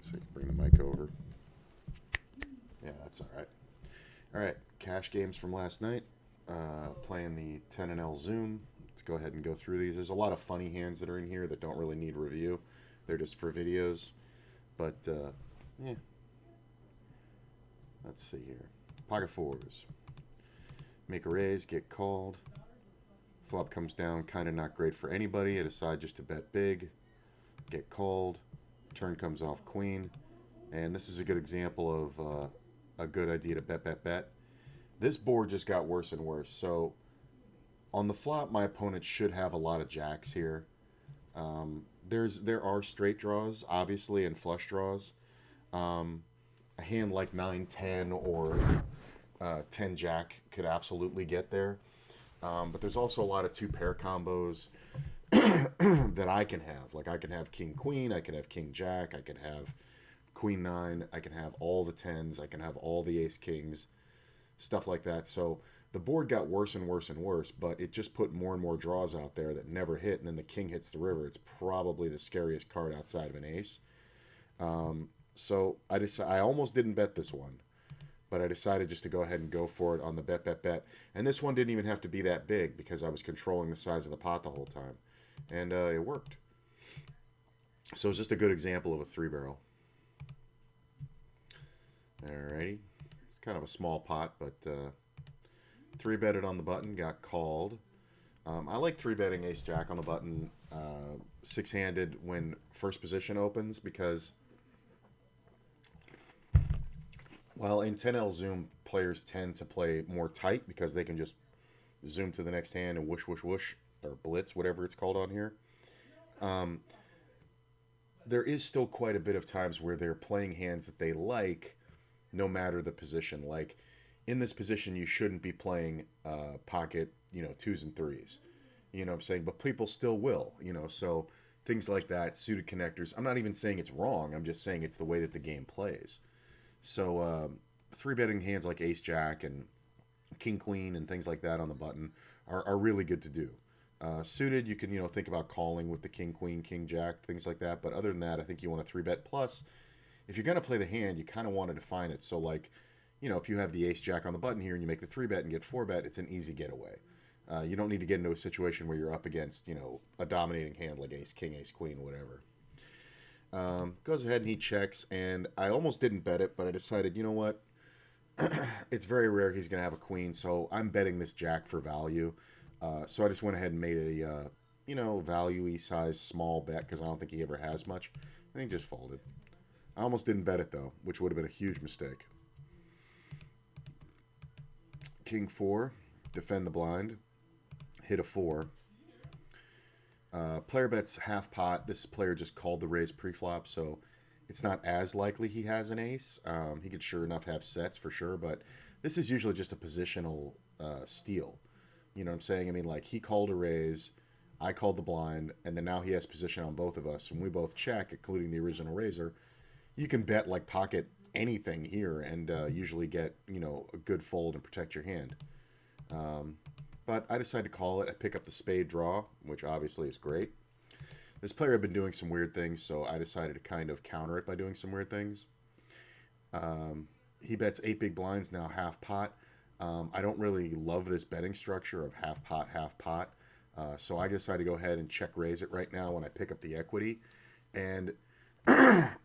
So you can bring the mic over. Yeah, that's all right. All right, cash games from last night. Playing the 10 and L Zoom. Let's go ahead and go through these. There's a lot of funny hands that are in here that don't really need review. They're just for videos. But, yeah, let's see here. Pocket fours. Make a raise, get called. Flop comes down, kind of not great for anybody. I decide just to bet big, get called. Turn comes off queen. And this is a good example of a good idea to bet, bet, bet. This board just got worse and worse. So on the flop, my opponent should have a lot of jacks here. There are straight draws, obviously, and flush draws. A hand like 9-10 or 10 jack could absolutely get there. But there's also a lot of two pair combos that I can have. Like I can have king queen, I can have king jack, I can have queen nine, I can have all the tens, I can have all the ace kings, stuff like that. So the board got worse and worse and worse, but it just put more and more draws out there that never hit, and then the king hits the river. It's probably the scariest card outside of an ace. So I almost didn't bet this one, but I decided just to go ahead and go for it on the bet, bet, bet. And this one didn't even have to be that big because I was controlling the size of the pot the whole time. And it worked. So it's just a good example of a three barrel. Alrighty. It's kind of a small pot, but three betted on the button, got called. I like three betting ace jack on the button six handed when first position opens because while in 10L Zoom, players tend to play more tight because they can just zoom to the next hand and whoosh, whoosh, whoosh, or blitz, whatever it's called on here. There is still quite a bit of times where they're playing hands that they like, no matter the position. Like in this position, you shouldn't be playing pocket, twos and threes. You know what I'm saying? But people still will, so things like that, suited connectors. I'm not even saying it's wrong. I'm just saying it's the way that the game plays. So three betting hands like ace jack and king queen and things like that on the button are really good to do. Suited, you can think about calling with the king queen, king jack, things like that. But other than that, I think you want a three bet. Plus, if you're gonna play the hand, you kind of want to define it. So like, if you have the ace jack on the button here and you make the three bet and get four bet, it's an easy getaway. You don't need to get into a situation where you're up against a dominating hand like ace king, ace queen, whatever. Goes ahead and he checks, and I almost didn't bet it, but I decided, you know what? It's very rare he's going to have a queen, so I'm betting this jack for value. So I just went ahead and made a, value-y size small bet because I don't think he ever has much. And he just folded. I almost didn't bet it, though, which would have been a huge mistake. King 4, defend the blind, hit a 4. Player bets half pot. This player just called the raise pre-flop, so it's not as likely he has an ace. He could sure enough have sets for sure, but this is usually just a positional steal. You know what I'm saying? I mean, like he called a raise, I called the blind, and then now he has position on both of us, and we both check, including the original raiser. You can bet like pocket anything here and usually get a good fold and protect your hand. But I decided to call it. I pick up the spade draw, which obviously is great. This player had been doing some weird things, so I decided to kind of counter it by doing some weird things. He bets 8 big blinds, now half pot. I don't really love this betting structure of half pot, half pot. So I decided to go ahead and check raise it right now when I pick up the equity. And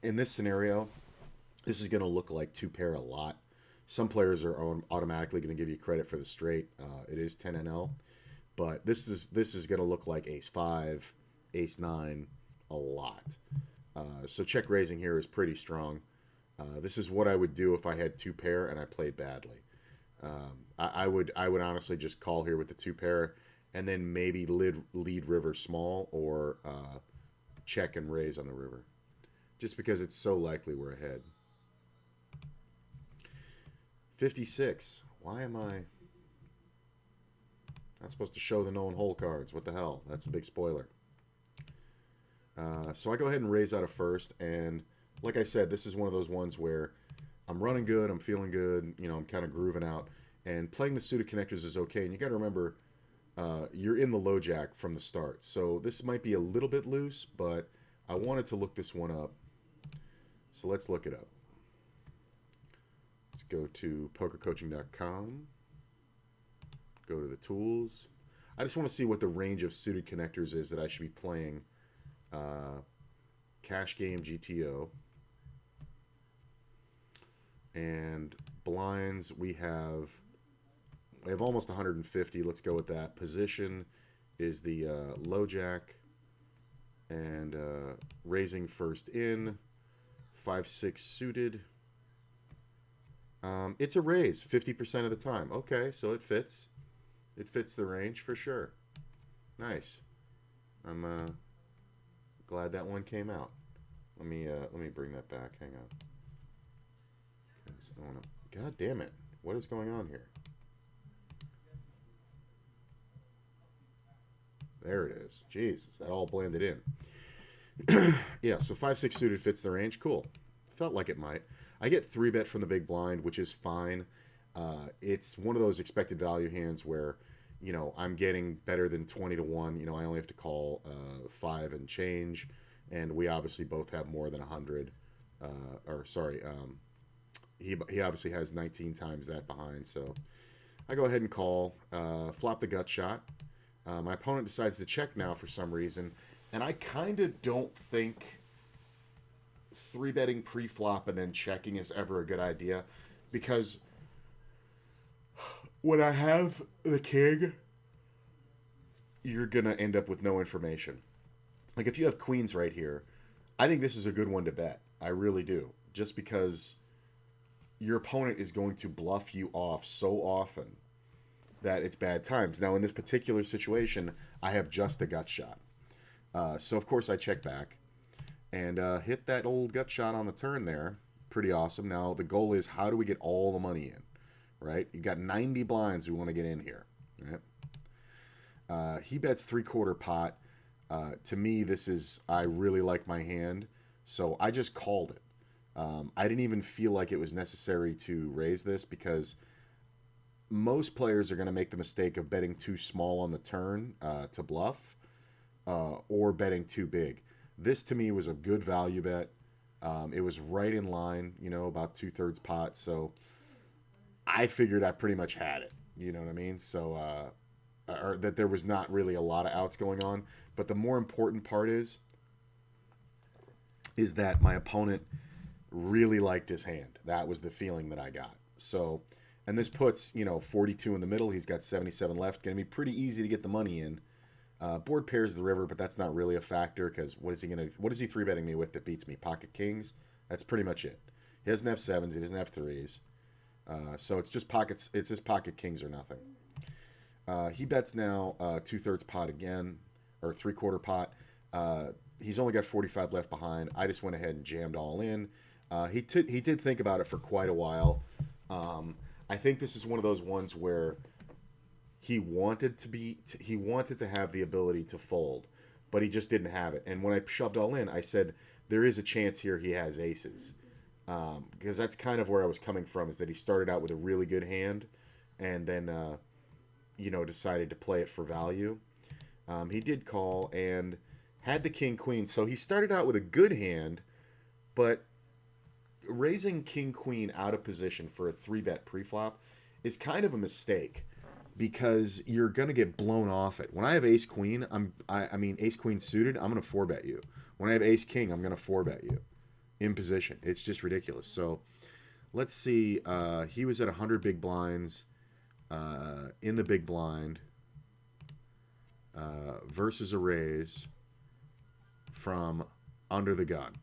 in this scenario, this is going to look like two pair a lot. Some players are automatically going to give you credit for the straight. It is 10-L, but this is going to look like ace 5, ace 9 a lot. So check raising here is pretty strong. This is what I would do if I had two pair and I played badly. I would honestly just call here with the two pair and then maybe lead river small or check and raise on the river, just because it's so likely we're ahead. 56. Why am I not supposed to show the known hole cards? What the hell? That's a big spoiler. So I go ahead and raise out of first, and like I said, this is one of those ones where I'm running good, I'm feeling good, I'm kind of grooving out, and playing the suited connectors is okay. And you got to remember, you're in the low jack from the start, so this might be a little bit loose, but I wanted to look this one up. So let's look it up. Let's go to pokercoaching.com. Go to the tools. I just want to see what the range of suited connectors is that I should be playing. Cash game GTO. And blinds, we have almost 150. Let's go with that. Position is the low jack. And raising first in. 5-6 suited. It's a raise 50% of the time. Okay, so it fits. It fits the range for sure. Nice. I'm glad that one came out. Let me bring that back. Hang on. God damn it! What is going on here? There it is. Jesus, that all blended in. Yeah, so 5-6 suited fits the range. Cool. Felt like it might. I get 3-bet from the big blind, which is fine. It's one of those expected value hands where, you know, I'm getting better than 20 to 1. You know, I only have to call 5 and change, and we obviously both have more than 100. He obviously has 19 times that behind, so I go ahead and call, flop the gut shot. My opponent decides to check now for some reason, and I kind of don't think 3-betting pre-flop and then checking is ever a good idea, because when I have the king, you're going to end up with no information. Like if you have queens right here, I think this is a good one to bet. I really do. Just because your opponent is going to bluff you off so often that it's bad times. Now, in this particular situation, I have just a gut shot. So, of course, I check back and hit that old gut shot on the turn there. Pretty awesome. Now, the goal is how do we get all the money in, right? You got 90 blinds we want to get in here, right? He bets 3/4 pot. To me, I really like my hand, so I just called it. I didn't even feel like it was necessary to raise this because most players are going to make the mistake of betting too small on the turn to bluff or betting too big. This, to me, was a good value bet. It was right in line, you know, about 2/3 pot. So I figured I pretty much had it. You know what I mean? So, or that there was not really a lot of outs going on. But the more important part is that my opponent really liked his hand. That was the feeling that I got. So, and this puts, you know, 42 in the middle. He's got 77 left. Going to be pretty easy to get the money in. Board pairs the river, but that's not really a factor because what is he 3-betting me with that beats me? Pocket kings? That's pretty much it. He doesn't have 7s. He doesn't have 3s. So it's just pockets. It's just pocket kings or nothing. He bets now 2/3 pot again, or 3/4 pot. He's only got 45 left behind. I just went ahead and jammed all in. He did think about it for quite a while. I think this is one of those ones where he wanted to have the ability to fold, but he just didn't have it. And when I shoved all in, I said there is a chance here he has aces, because that's kind of where I was coming from. Is that he started out with a really good hand, and then decided to play it for value. He did call and had the king queen, so he started out with a good hand, but raising king queen out of position for a 3-bet pre-flop is kind of a mistake because you're going to get blown off it. When I have ace queen, ace queen suited, I'm going to 4-bet you. When I have ace king, I'm going to 4-bet you in position. It's just ridiculous. So let's see. He was at 100 big blinds in the big blind versus a raise from under the gun.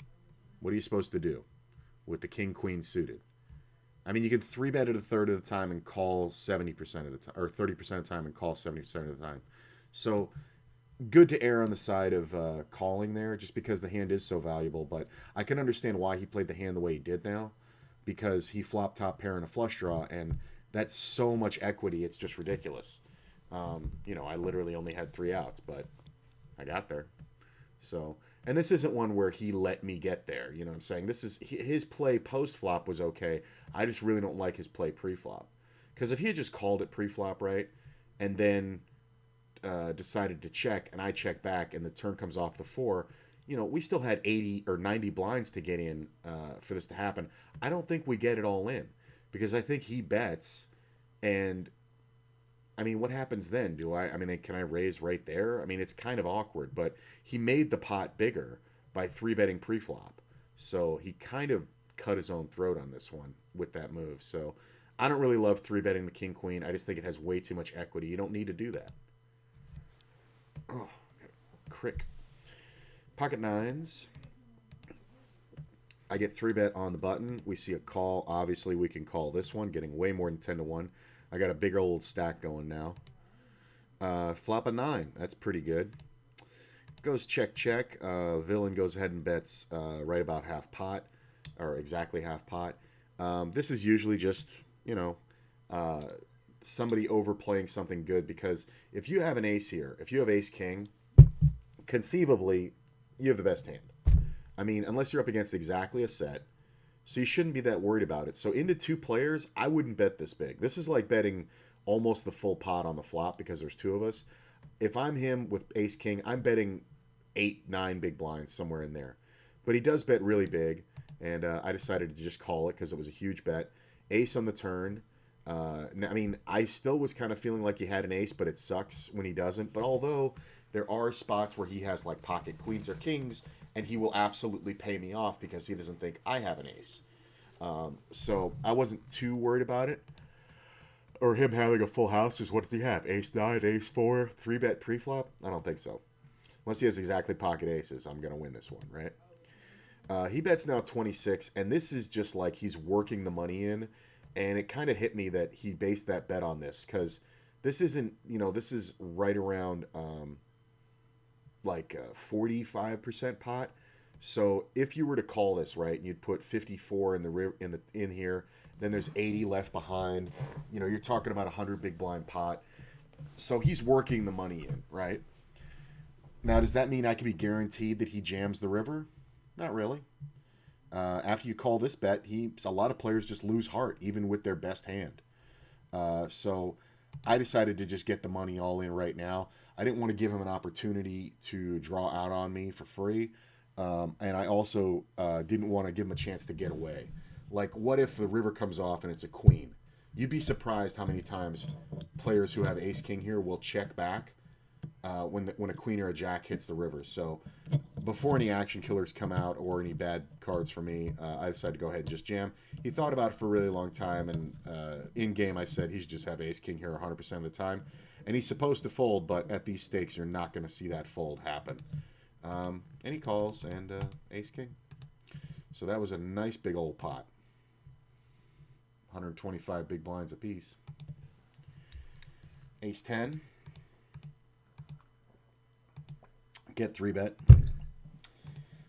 What are you supposed to do with the king queen suited? I mean, you can 3-bet it a third of the time and call 70% of the time, or 30% of the time and call 70% of the time. So good to err on the side of calling there, just because the hand is so valuable. But I can understand why he played the hand the way he did now, because he flopped top pair and a flush draw, and that's so much equity. It's just ridiculous. I literally only had 3 outs, but I got there. So, and this isn't one where he let me get there. You know what I'm saying? This is his play post-flop was okay. I just really don't like his play pre-flop. Because if he had just called it pre-flop, right, and then decided to check, and I check back, and the turn comes off the 4, we still had 80 or 90 blinds to get in for this to happen. I don't think we get it all in because I think he bets, and I mean, what happens then? I mean, can I raise right there? I mean, it's kind of awkward, but he made the pot bigger by three betting pre-flop. So he kind of cut his own throat on this one with that move. So I don't really love three betting the king queen. I just think it has way too much equity. You don't need to do that. Oh, crick. Pocket nines. I get three bet on the button. We see a call. Obviously, we can call this one, getting way more than 10 to 1. I got a big old stack going now. Flop a 9. That's pretty good. Goes check, check. Villain goes ahead and bets right about half pot, or exactly half pot. This is usually just, somebody overplaying something good, because if you have an ace here, if you have ace king, conceivably, you have the best hand. I mean, unless you're up against exactly a set. So you shouldn't be that worried about it. So into two players, I wouldn't bet this big. This is like betting almost the full pot on the flop because there's two of us. If I'm him with ace king, I'm betting 8, 9 big blinds, somewhere in there. But he does bet really big, and I decided to just call it because it was a huge bet. Ace on the turn. I mean, I still was kind of feeling like he had an ace, but it sucks when he doesn't. But although there are spots where he has like pocket queens or kings, and he will absolutely pay me off because he doesn't think I have an ace. So I wasn't too worried about it. Or him having a full house. Is what does he have? Ace 9, ace 4, 3-bet pre-flop? I don't think so. Unless he has exactly pocket aces, I'm going to win this one, right? He bets now 26, and this is just like he's working the money in. And it kind of hit me that he based that bet on this, because this isn't, this is right around like 45% pot. So if you were to call this, right, and you'd put 54 in here, then there's 80 left behind. You're talking about 100 big blind pot. So he's working the money in, right? Now, does that mean I can be guaranteed that he jams the river? Not really. After you call this bet, a lot of players just lose heart, even with their best hand. So I decided to just get the money all in right now. I didn't want to give him an opportunity to draw out on me for free. And I also didn't want to give him a chance to get away. Like, what if the river comes off and it's a queen? You'd be surprised how many times players who have ace-king here will check back when a queen or a jack hits the river. So before any action killers come out or any bad cards for me, I decided to go ahead and just jam. He thought about it for a really long time, and in-game I said he should just have ace-king here 100% of the time. And he's supposed to fold, but at these stakes, you're not going to see that fold happen. And he calls, and ace-king. So that was a nice big old pot. 125 big blinds apiece. Ace-10. Get 3-bet.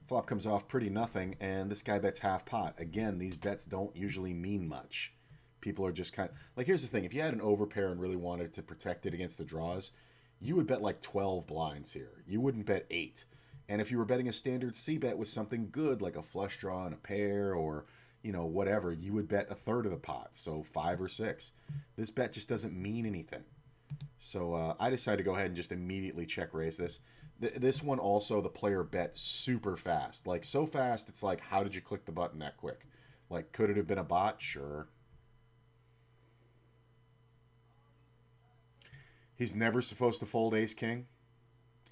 Flop comes off pretty nothing, and this guy bets half pot. Again, these bets don't usually mean much. People are just kind of... Like, here's the thing. If you had an overpair and really wanted to protect it against the draws, you would bet like 12 blinds here. You wouldn't bet 8. And if you were betting a standard C-bet with something good, like a flush draw and a pair, or, whatever, you would bet a third of the pot, so 5 or 6. This bet just doesn't mean anything. So I decided to go ahead and just immediately check raise this. This one also, the player bet super fast. Like, so fast, it's like, how did you click the button that quick? Like, could it have been a bot? Sure. He's never supposed to fold ace-king?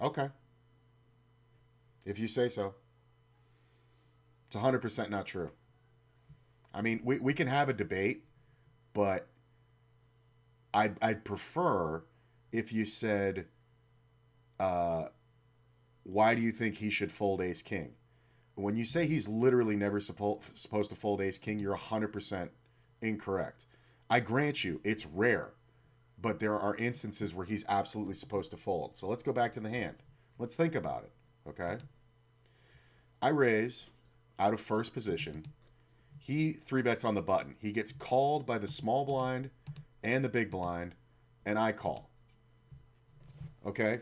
Okay. If you say so. It's 100% not true. I mean, we can have a debate, but I'd prefer if you said, why do you think he should fold ace-king? When you say he's literally never supposed to fold ace-king, you're 100% incorrect. I grant you, it's rare, but there are instances where he's absolutely supposed to fold. So let's go back to the hand. Let's think about it, okay? I raise out of first position. He 3-bets on the button. He gets called by the small blind and the big blind, and I call. Okay?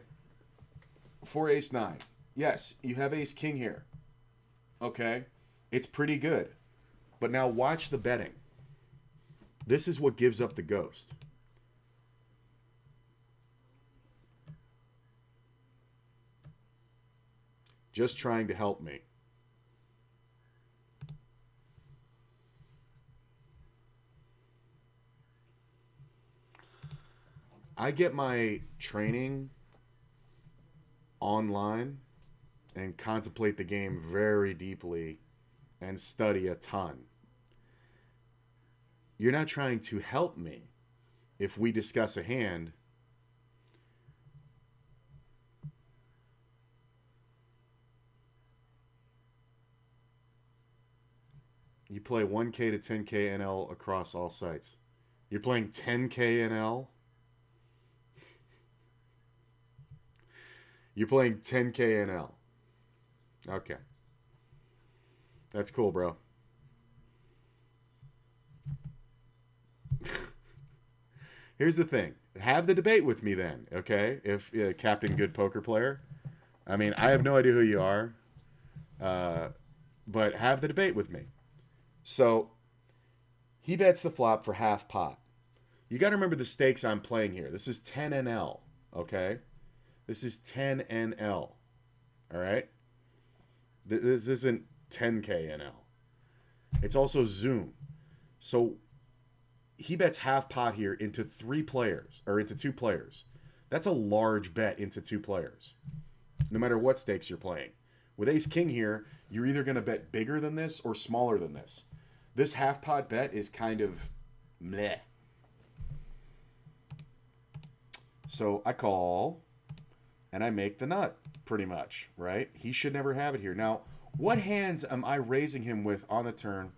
For ace-9. Yes, you have ace-king here. Okay? It's pretty good. But now watch the betting. This is what gives up the ghost. Just trying to help me. I get my training online and contemplate the game very deeply and study a ton. You're not trying to help me. If we discuss a hand, you play 1K to 10K NL across all sites. You're playing 10K NL? You're playing 10K NL. Okay. That's cool, bro. Here's the thing. Have the debate with me then, okay? If Captain Good Poker Player. I mean, I have no idea who you are. But have the debate with me. So, he bets the flop for half pot. You got to remember the stakes I'm playing here. This is 10 NL, okay? This is 10 NL, all right? This isn't 10K NL. It's also Zoom. So, he bets half pot here into 3 players, or into 2 players. That's a large bet into 2 players, no matter what stakes you're playing. With Ace King here, you're either going to bet bigger than this or smaller than this. This half pot bet is kind of meh. So I call and I make the nut, pretty much, right? He should never have it here. Now, what hands am I raising him with on the turn?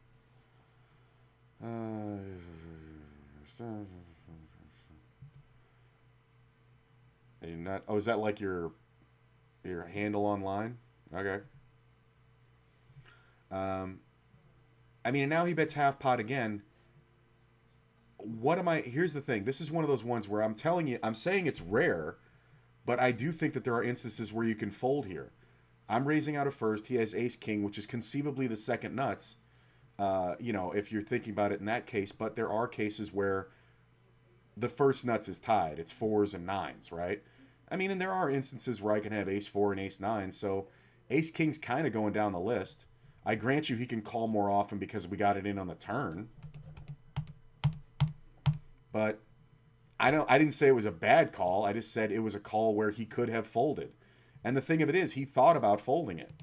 Not, oh, is that like your handle online? Okay. I mean, now he bets half pot again. What am I? Here's the thing. This is one of those ones where I'm telling you, I'm saying it's rare, but I do think that there are instances where you can fold here. I'm raising out of first. He has Ace King, which is conceivably the second nuts. If you're thinking about it in that case, but there are cases where the first nuts is tied. It's 4s and 9s, right? I mean, and there are instances where I can have Ace 4 and Ace 9, so Ace King's kind of going down the list. I grant you he can call more often because we got it in on the turn. But I didn't say it was a bad call. I just said it was a call where he could have folded. And the thing of it is, he thought about folding it.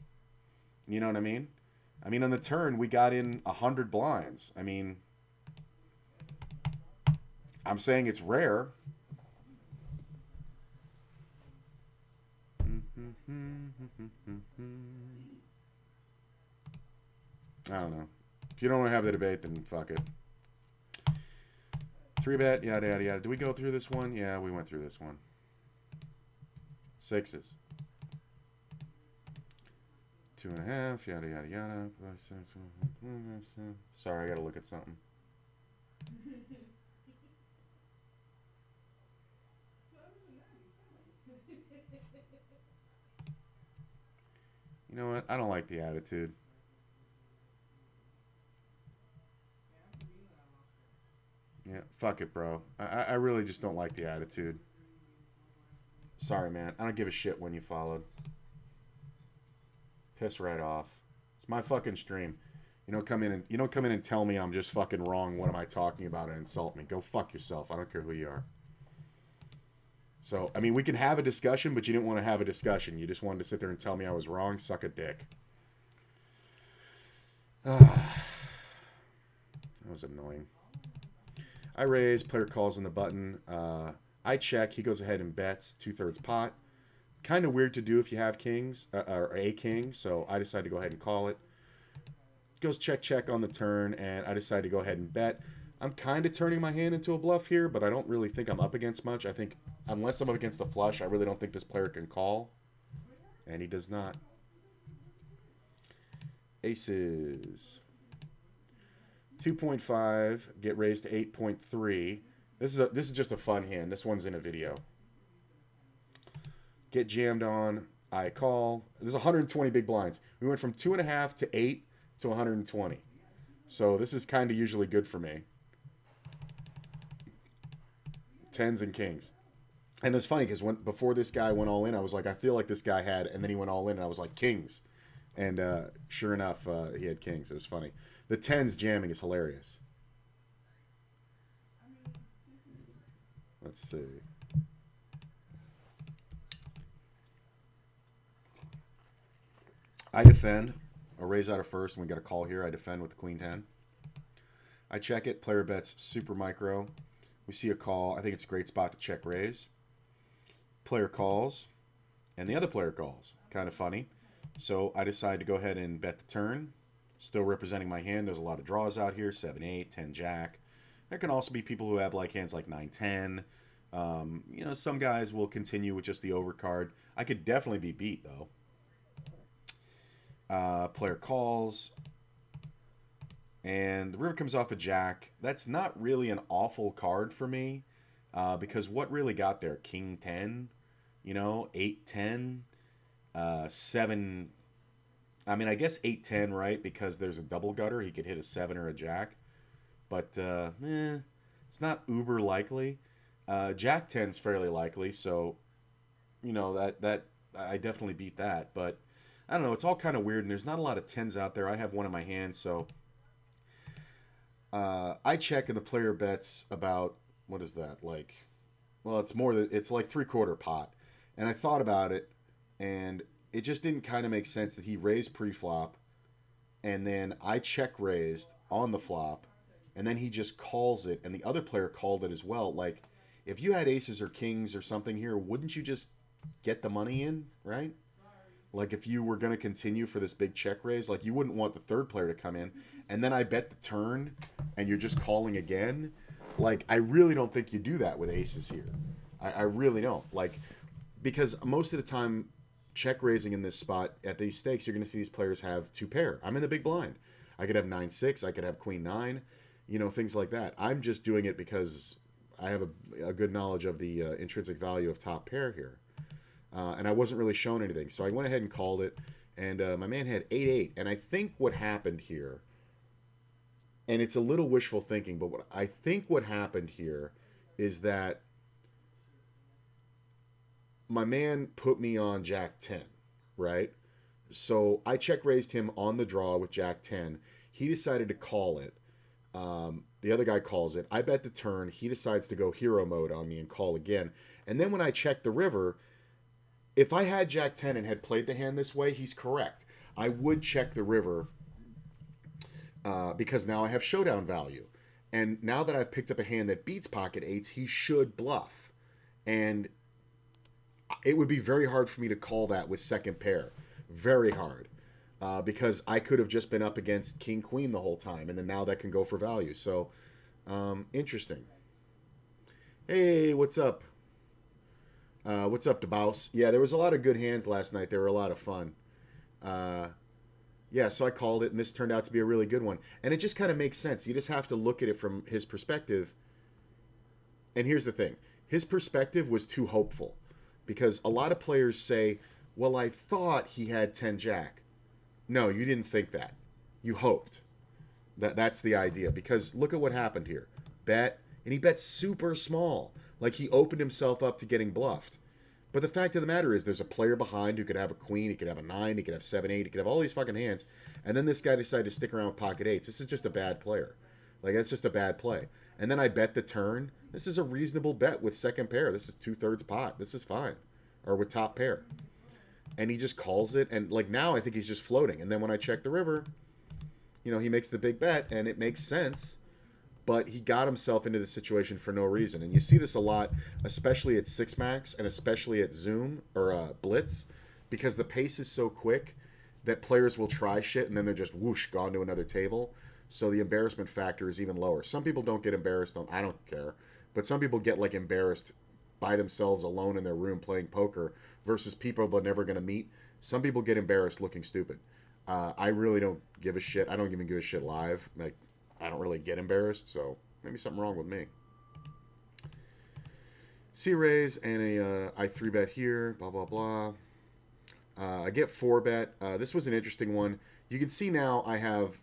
You know what I mean? I mean, on the turn, we got in 100 blinds. I mean, I'm saying it's rare. I don't know. If you don't want to have the debate, then fuck it. 3-bet, yada, yada, yada. Did we go through this one? Yeah, we went through this one. 6s. 2.5, yada, yada, yada. Sorry, I gotta look at something. You know what? I don't like the attitude. Yeah, fuck it, bro. I really just don't like the attitude. Sorry, man. I don't give a shit when you followed. Piss right off. It's my fucking stream. You don't come in and tell me I'm just fucking wrong. What am I talking about and insult me? Go fuck yourself. I don't care who you are. So, I mean, we can have a discussion, but you didn't want to have a discussion. You just wanted to sit there and tell me I was wrong. Suck a dick. That was annoying. I raise, player calls on the button. I check. He goes ahead and bets 2/3 pot. Kind of weird to do if you have kings, or a king, so I decided to go ahead and call it. Goes check, check on the turn, and I decided to go ahead and bet. I'm kind of turning my hand into a bluff here, but I don't really think I'm up against much. I think, unless I'm up against a flush, I really don't think this player can call. And he does not. Aces. 2.5, get raised to 8.3. This is just a fun hand. This one's in a video. Get jammed on. I call. There's 120 big blinds. We went from 2.5 to 8 to 120. So this is kind of usually good for me. 10s and kings. And it was funny because before this guy went all in, I was like, I feel like this guy had, and then he went all in, and I was like, kings. And sure enough, he had kings. It was funny. The tens jamming is hilarious. Let's see. I defend. A raise out of first, and we got a call here. I defend with the queen 10. I check it. Player bets super micro. We see a call. I think it's a great spot to check raise. Player calls, and the other player calls. Kind of funny. So I decide to go ahead and bet the turn. Still representing my hand. There's a lot of draws out here. 7, 8, 10, jack. There can also be people who have like hands like 9, 10. Some guys will continue with just the overcard. I could definitely be beat, though. Player calls. And the river comes off a jack. That's not really an awful card for me. Because what really got there? King 10, 8, 10, 7. I mean, I guess 8, 10, right? Because there's a double gutter. He could hit a 7 or a jack. But, it's not uber likely. Jack 10's fairly likely. So, that I definitely beat that. But, I don't know. It's all kind of weird. And there's not a lot of 10s out there. I have one in my hand. So, I check and the player bets about, what is that? It's like 3/4 pot. And I thought about it, and it just didn't kind of make sense that he raised pre-flop, and then I check raised on the flop, and then he just calls it, and the other player called it as well. Like, if you had aces or kings or something here, wouldn't you just get the money in, right? Like, if you were going to continue for this big check raise, like, you wouldn't want the third player to come in, and then I bet the turn, and you're just calling again. Like, I really don't think you do that with aces here. I really don't. Like, because most of the time, check raising in this spot at these stakes, you're going to see these players have two pair. I'm in the big blind. I could have 9-6. I could have queen 9. Things like that. I'm just doing it because I have a good knowledge of the intrinsic value of top pair here. And I wasn't really shown anything. So I went ahead and called it. And my man had 8-8. And I think what happened here, and it's a little wishful thinking, but what happened here is that my man put me on Jack 10, right? So I check raised him on the draw with Jack 10. He decided to call it. The other guy calls it. I bet the turn. He decides to go hero mode on me and call again. And then when I check the river, if I had Jack 10 and had played the hand this way, he's correct. I would check the river because now I have showdown value. And now that I've picked up a hand that beats pocket eights, he should bluff. And it would be very hard for me to call that with second pair. Very hard. Because I could have just been up against king queen the whole time, and then now that can go for value. So, interesting. Hey, what's up? What's up, DeBouse? Yeah, there was a lot of good hands last night. They were a lot of fun. Yeah, so I called it, and this turned out to be a really good one. And it just kind of makes sense. You just have to look at it from his perspective. And here's the thing. His perspective was too hopeful. Because a lot of players say, well, I thought he had 10 jack. No, you didn't think that. You hoped. That's the idea. Because look at what happened here. Bet, and he bet super small. Like he opened himself up to getting bluffed. But the fact of the matter is there's a player behind who could have a queen, he could have a 9, he could have 7, 8, he could have all these fucking hands. And then this guy decided to stick around with pocket eights. This is just a bad player. Like, that's just a bad play. And then I bet the turn. This is a reasonable bet with second pair. This is 2/3 pot. This is fine. Or with top pair. And he just calls it. And, like, now I think he's just floating. And then when I check the river, he makes the big bet. And it makes sense. But he got himself into the situation for no reason. And you see this a lot, especially at 6 max and especially at Zoom or Blitz. Because the pace is so quick that players will try shit and then they're just whoosh, gone to another table. So the embarrassment factor is even lower. Some people don't get embarrassed. I don't care. But some people get, like, embarrassed by themselves alone in their room playing poker versus people they're never going to meet. Some people get embarrassed looking stupid. I really don't give a shit. I don't even give a shit live. Like, I don't really get embarrassed, so maybe something wrong with me. C-raise and I 3-bet here, blah, blah, blah. I get 4-bet. This was an interesting one. You can see now I have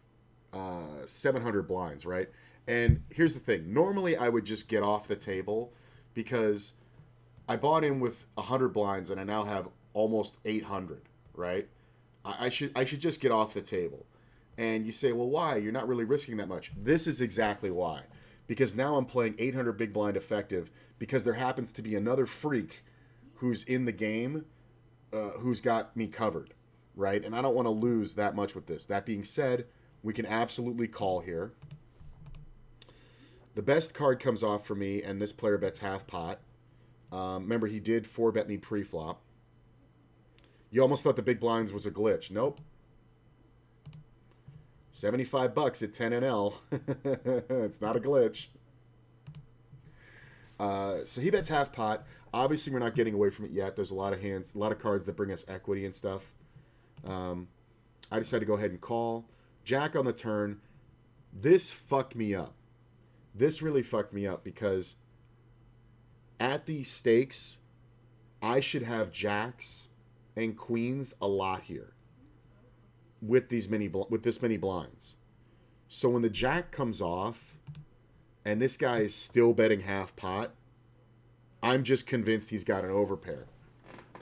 700 blinds, right? And here's the thing. Normally I would just get off the table because I bought in with 100 blinds and I now have almost 800, right? I should just get off the table. And you say, well, why? You're not really risking that much. This is exactly why. Because now I'm playing 800 big blind effective because there happens to be another freak who's in the game who's got me covered, right? And I don't want to lose that much with this. That being said, we can absolutely call here. The best card comes off for me, and this player bets half pot. Remember, he did 4-bet me pre-flop. You almost thought the big blinds was a glitch. Nope. $75 at 10 NL. It's not a glitch. So he bets half pot. Obviously, we're not getting away from it yet. There's a lot of hands, a lot of cards that bring us equity and stuff. I decided to go ahead and call. Jack on the turn. This fucked me up. This really fucked me up because at these stakes, I should have jacks and queens a lot here with this many blinds. So when the jack comes off and this guy is still betting half pot, I'm just convinced he's got an overpair.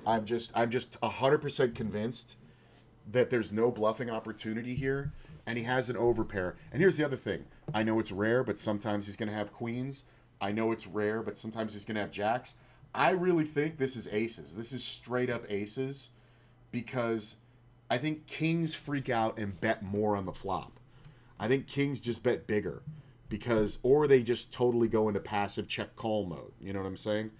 I'm just 100% convinced that there's no bluffing opportunity here, and he has an overpair. And here's the other thing. I know it's rare, but sometimes he's going to have queens. I know it's rare, but sometimes he's going to have jacks. I really think this is aces. This is straight up aces because I think kings freak out and bet more on the flop. I think kings just bet bigger because, or they just totally go into passive check call mode. You know what I'm saying?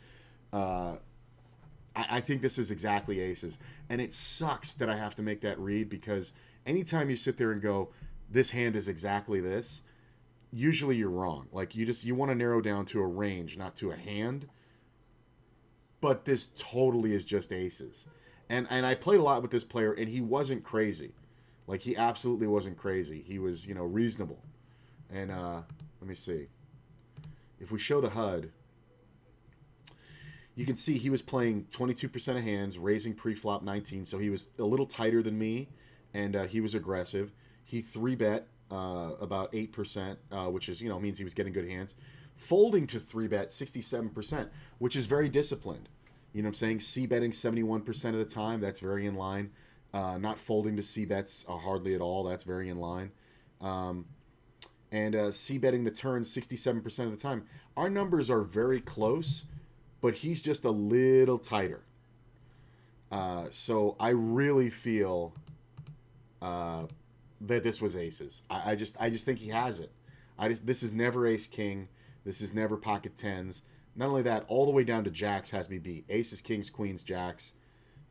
I think this is exactly aces. And it sucks that I have to make that read because anytime you sit there and go, this hand is exactly this, usually you're wrong. Like you want to narrow down to a range, not to a hand. But this totally is just aces. And I played a lot with this player, and he wasn't crazy. Like, he absolutely wasn't crazy. He was, reasonable. And let me see. If we show the HUD, you can see he was playing 22% of hands, raising pre-flop 19, so he was a little tighter than me, and he was aggressive. He 3-bet about 8%, which is, means he was getting good hands. Folding to 3-bet 67%, which is very disciplined. You know what I'm saying? C-betting 71% of the time, that's very in line. Not folding to C-bets hardly at all, that's very in line. And C-betting the turn 67% of the time. Our numbers are very close, but he's just a little tighter. So I really feel that this was aces. I just think he has it. This is never ace-king. This is never pocket tens. Not only that, all the way down to jacks has me beat. Aces, kings, queens, jacks.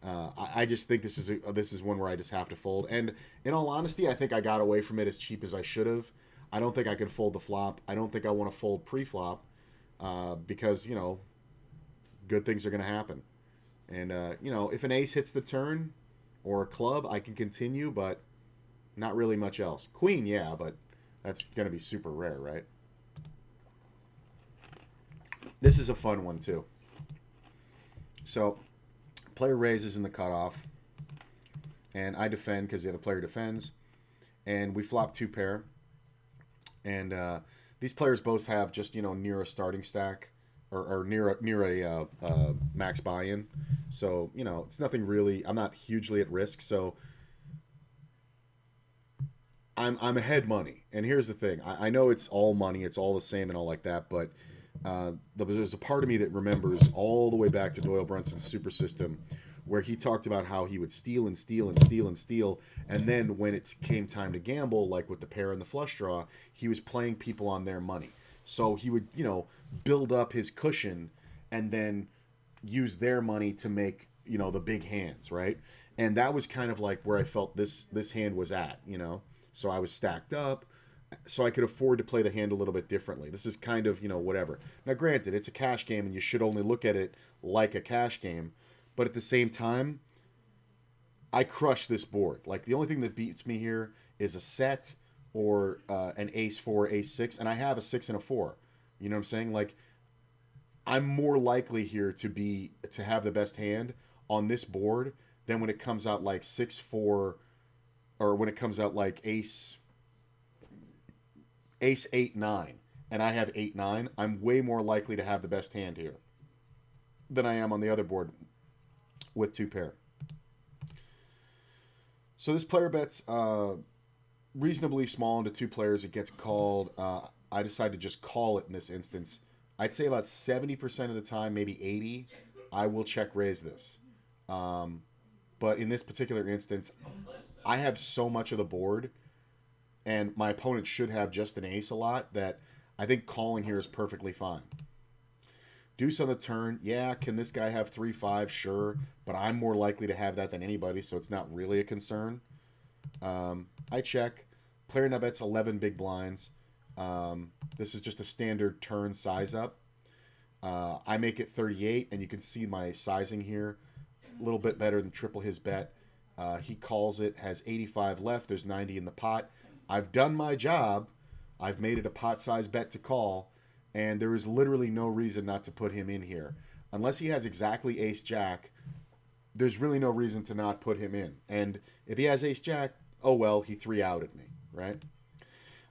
I just think this is one where I just have to fold. And in all honesty, I think I got away from it as cheap as I should have. I don't think I can fold the flop. I don't think I want to fold pre-flop because, good things are going to happen. And, if an ace hits the turn or a club, I can continue, but not really much else. Queen, yeah, but that's going to be super rare, right? This is a fun one, too. So, player raises in the cutoff, and I defend because the other player defends, and we flop 2 pair. And these players both have just, near a starting stack or near a max buy-in. So, it's nothing really, I'm not hugely at risk, so I'm ahead money. And here's the thing. I know it's all money, it's all the same and all like that, but there's a part of me that remembers all the way back to Doyle Brunson's Super System where he talked about how he would steal and steal and steal and steal, and then when it came time to gamble, like with the pair and the flush draw, he was playing people on their money. So he would, build up his cushion and then use their money to make, the big hands, right? And that was kind of like where I felt this hand was at, So I was stacked up, so I could afford to play the hand a little bit differently. This is kind of, whatever. Now, granted, it's a cash game, and you should only look at it like a cash game. But at the same time, I crush this board. Like, the only thing that beats me here is a set or an ace-4, ace-6, and I have a 6 and a 4. You know what I'm saying? Like, I'm more likely here to have the best hand on this board than when it comes out like 6-4, or when it comes out like ace 8-9, and I have 8-9. I'm way more likely to have the best hand here. than I am on the other board with 2 pair. So this player bets reasonably small into 2 players. It gets called. I decide to just call it in this instance. I'd say about 70% of the time, maybe 80, I will check raise this. But in this particular instance, I have so much of the board, and my opponent should have just an ace a lot, that I think calling here is perfectly fine. Deuce on the turn, yeah, can this guy have 3-5? Sure, but I'm more likely to have that than anybody, so it's not really a concern. I check. Player now bets 11 big blinds. This is just a standard turn size up. I make it 38, and you can see my sizing here. A little bit better than triple his bet. He calls it, has 85 left. There's 90 in the pot. I've done my job. I've made it a pot-size bet to call, and there is literally no reason not to put him in here. Unless he has exactly ace-jack, there's really no reason to not put him in. And if he has ace-jack, oh well, he 3-outed me, right?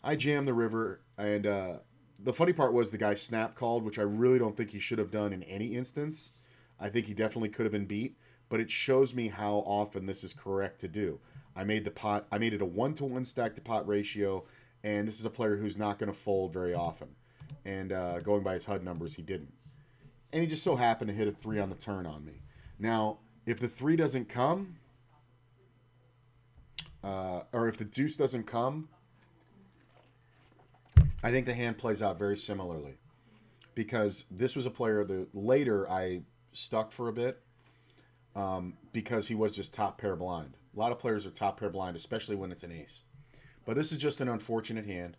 I jammed the river, and the funny part was the guy snap called, which I really don't think he should have done in any instance. I think he definitely could have been beat, but it shows me how often this is correct to do. I made it a 1-to-1 stack to pot ratio, and this is a player who's not going to fold very often. And going by his HUD numbers, he didn't. And he just so happened to hit a 3 on the turn on me. Now, if the 3 doesn't come, or if the deuce doesn't come, I think the hand plays out very similarly. Because this was a player that later I stuck for a bit, because he was just top pair blind. A lot of players are top pair blind, especially when it's an ace. But this is just an unfortunate hand.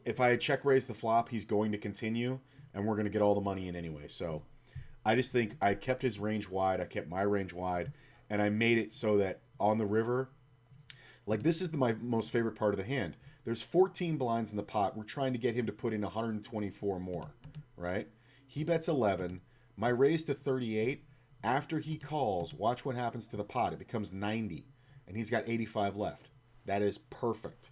If I check raise the flop, he's going to continue, and we're going to get all the money in anyway. So I just think I kept his range wide, I kept my range wide, and I made it so that on the river, like this is my most favorite part of the hand. There's 14 blinds in the pot. We're trying to get him to put in 124 more, right? He bets 11. My raise to 38. After he calls, watch what happens to the pot. It becomes 90, and he's got 85 left. That is perfect.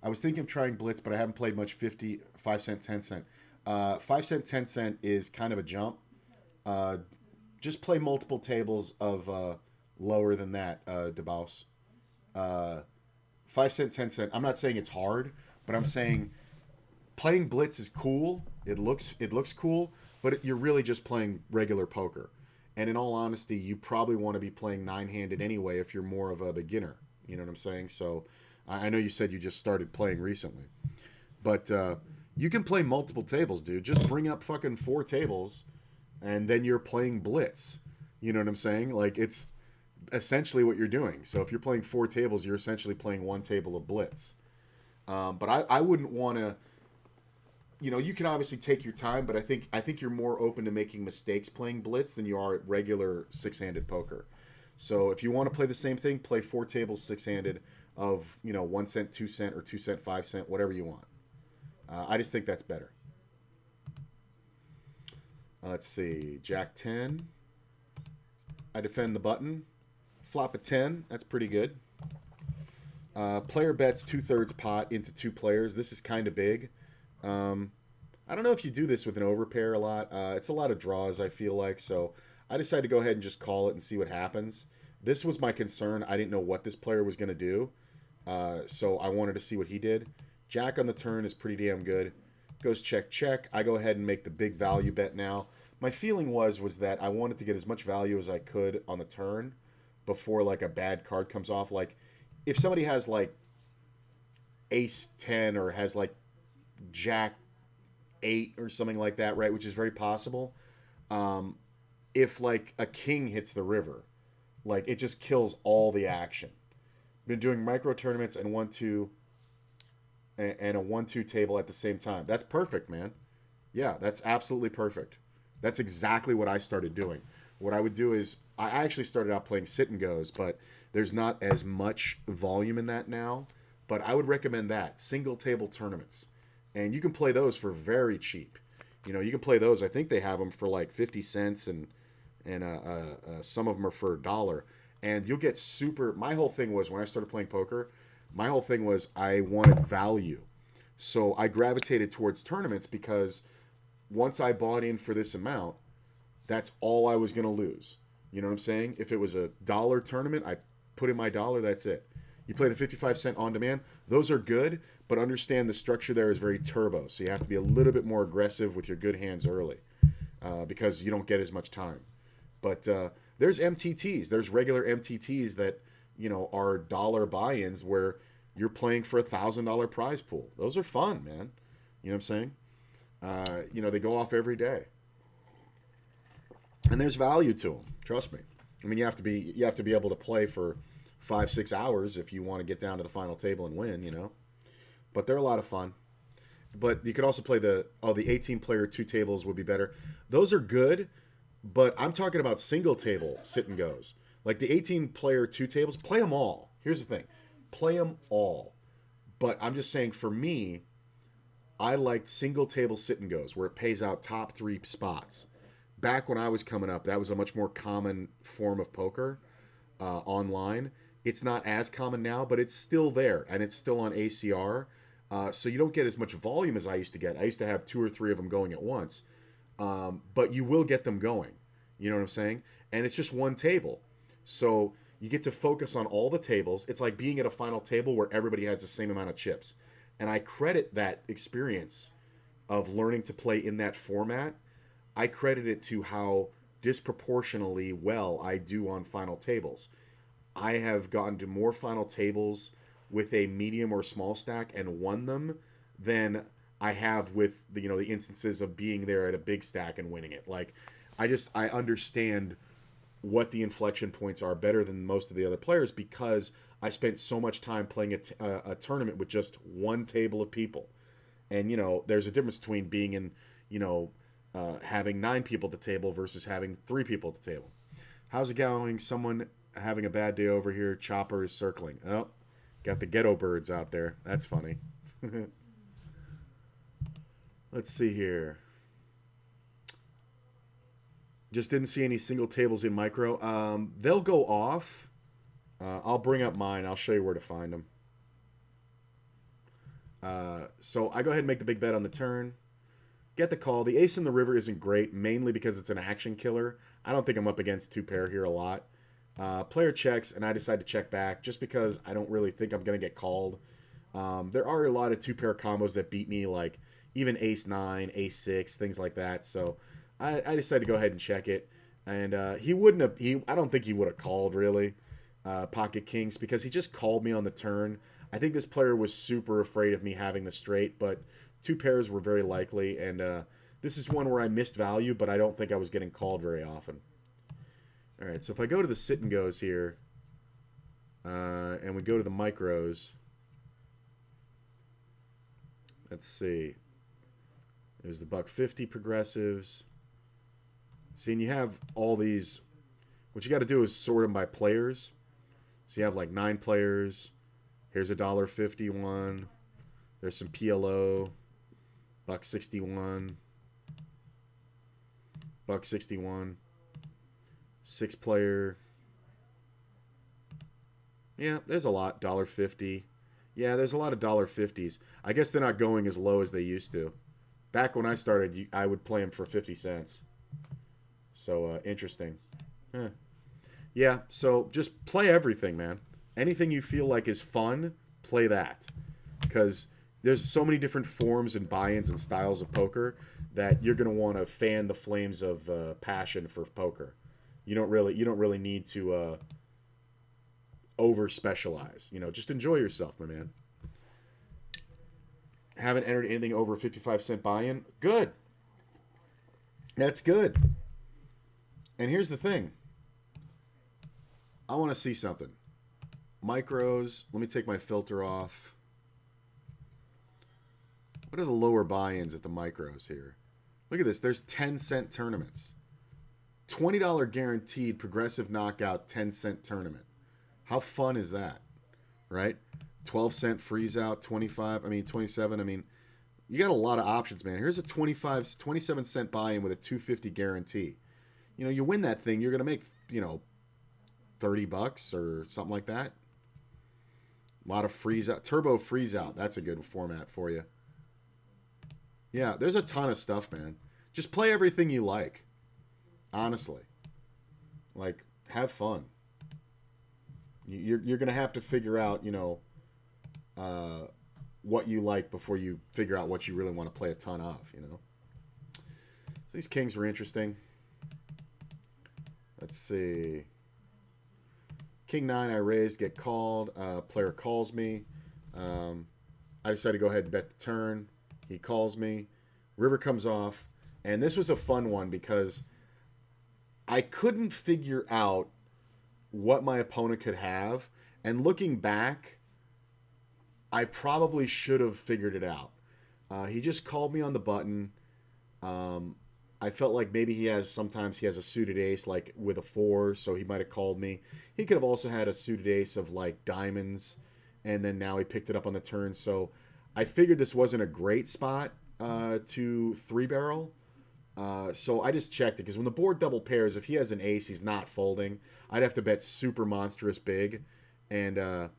I was thinking of trying blitz, but I haven't played much 50, 5 cent, 10 cent. 5 cent, 10 cent is kind of a jump. Just play multiple tables of lower than that, DeBaus. 5 cent, 10 cent. I'm not saying it's hard, but I'm saying playing blitz is cool. It looks cool, but you're really just playing regular poker. And in all honesty, you probably want to be playing 9-handed anyway if you're more of a beginner. You know what I'm saying? So I know you said you just started playing recently, but you can play multiple tables, dude. Just bring up fucking 4 tables, and then you're playing blitz. You know what I'm saying? Like, it's essentially what you're doing. So if you're playing 4 tables, you're essentially playing 1 table of blitz. But I wouldn't want to. You know, you can obviously take your time, but I think you're more open to making mistakes playing blitz than you are at regular 6-handed poker. So if you want to play the same thing, play 4 tables 6-handed of, 1 cent, 2 cent, or 2 cent, 5 cent, whatever you want. I just think that's better. Let's see, Jack 10. I defend the button. Flop a 10. That's pretty good. Player bets 2/3 pot into 2 players. This is kind of big. I don't know if you do this with an overpair a lot. It's a lot of draws, I feel like. So I decided to go ahead and just call it and see what happens. This was my concern. I didn't know what this player was going to do. So I wanted to see what he did. Jack on the turn is pretty damn good. Goes check, check. I go ahead and make the big value bet now. My feeling was that I wanted to get as much value as I could on the turn before like a bad card comes off. Like if somebody has like ace 10 or has like jack 8 or something like that, right, which is very possible. If like a king hits the river, like it just kills all the action. Been doing micro tournaments and 1-2 and a 1-2 table at the same time. That's perfect, man. Yeah, that's absolutely perfect. That's exactly what I started doing. What I would do is I actually started out playing sit and goes, but there's not as much volume in that now. But I would recommend that single table tournaments, and you can play those for very cheap. You know, you can play those. I think they have them for like 50 cents, and some of them are for $1. And you'll get super. My whole thing was when I started playing poker, my whole thing was I wanted value, so I gravitated towards tournaments because once I bought in for this amount, that's all I was going to lose. You know what I'm saying? If it was a dollar tournament, I put in my dollar, that's it. You play the 55 cent on demand, those are good, but understand the structure there is very turbo. So you have to be a little bit more aggressive with your good hands early because you don't get as much time. But there's MTTs, there's regular MTTs that, are dollar buy ins where you're playing for $1,000 prize pool. Those are fun, man. You know what I'm saying? They go off every day. And there's value to them. Trust me. I mean, you have to be able to play for 5-6 hours if you want to get down to the final table and win. But they're a lot of fun. But you could also play the 18-player 2 tables would be better. Those are good, but I'm talking about single table sit and goes. Like the 18-player 2 tables, play them all. Here's the thing. Play them all. But I'm just saying, for me, I liked single table sit and goes where it pays out top 3 spots. Back when I was coming up, that was a much more common form of poker online. It's not as common now, but it's still there, and it's still on ACR. So you don't get as much volume as I used to get. I used to have 2 or 3 of them going at once. But you will get them going. You know what I'm saying? And it's just one table. So you get to focus on all the tables. It's like being at a final table where everybody has the same amount of chips. And I credit that experience of learning to play in that format. I credit it to how disproportionately well I do on final tables. I have gotten to more final tables with a medium or small stack and won them than I have with the instances of being there at a big stack and winning it. Like, I understand what the inflection points are better than most of the other players because I spent so much time playing a tournament with just one table of people. And, there's a difference between being in, having 9 people at the table versus having 3 people at the table. How's it going? Someone having a bad day over here. Chopper is circling. Oh, got the ghetto birds out there. That's funny. Let's see here. Just didn't see any single tables in micro. They'll go off. I'll bring up mine. I'll show you where to find them. So I go ahead and make the big bet on the turn. Get the call. The ace in the river isn't great, mainly because it's an action killer. I don't think I'm up against 2 pair here a lot. Player checks, and I decide to check back just because I don't really think I'm going to get called. There are a lot of 2 pair combos that beat me, like even ace 9, ace 6, things like that. So I decided to go ahead and check it. And he wouldn't have, I don't think he would have called really pocket kings because he just called me on the turn. I think this player was super afraid of me having the straight, but 2 pairs were very likely. And this is one where I missed value, but I don't think I was getting called very often. All right, so if I go to the sit and goes here, and we go to the micros, let's see. There's the $1.50 progressives. See, and you have all these. What you got to do is sort them by players. So you have like 9 players. Here's a $1.50 one. There's some PLO. $1.61. $1.61. 6 player. Yeah, there's a lot. $1.50. Yeah, there's a lot of $1.50s. I guess they're not going as low as they used to. Back when I started, I would play them for 50 cents. So, interesting. Yeah, so just play everything, man. Anything you feel like is fun, play that. Because there's so many different forms and buy-ins and styles of poker that you're going to want to fan the flames of passion for poker. You don't really need to over specialize. Just enjoy yourself, my man. Haven't entered anything over 55-cent buy-in. Good. That's good. And here's the thing. I want to see something. Micros. Let me take my filter off. What are the lower buy-ins at the micros here? Look at this. There's 10-cent tournaments. $20 guaranteed progressive knockout 10-cent tournament. How fun is that? Right? 12-cent freeze out, 27. You got a lot of options, man. Here's a 27-cent buy-in with a $2.50 guarantee. You win that thing, you're going to make, $30 or something like that. A lot of freeze out. Turbo freeze out. That's a good format for you. Yeah, there's a ton of stuff, man. Just play everything you like. Honestly. Like, have fun. You're going to have to figure out, what you like before you figure out what you really want to play a ton of, So these kings were interesting. Let's see. King 9, I raised, get called. Player calls me. I decided to go ahead and bet the turn. He calls me. River comes off. And this was a fun one because I couldn't figure out what my opponent could have. And looking back, I probably should have figured it out. He just called me on the button. I felt like maybe sometimes he has a suited ace like with a 4, so he might have called me. He could have also had a suited ace of like diamonds, and then now he picked it up on the turn. So I figured this wasn't a great spot to 3-barrel. So I just checked it because when the board double pairs, if he has an ace, he's not folding. I'd have to bet super monstrous big, and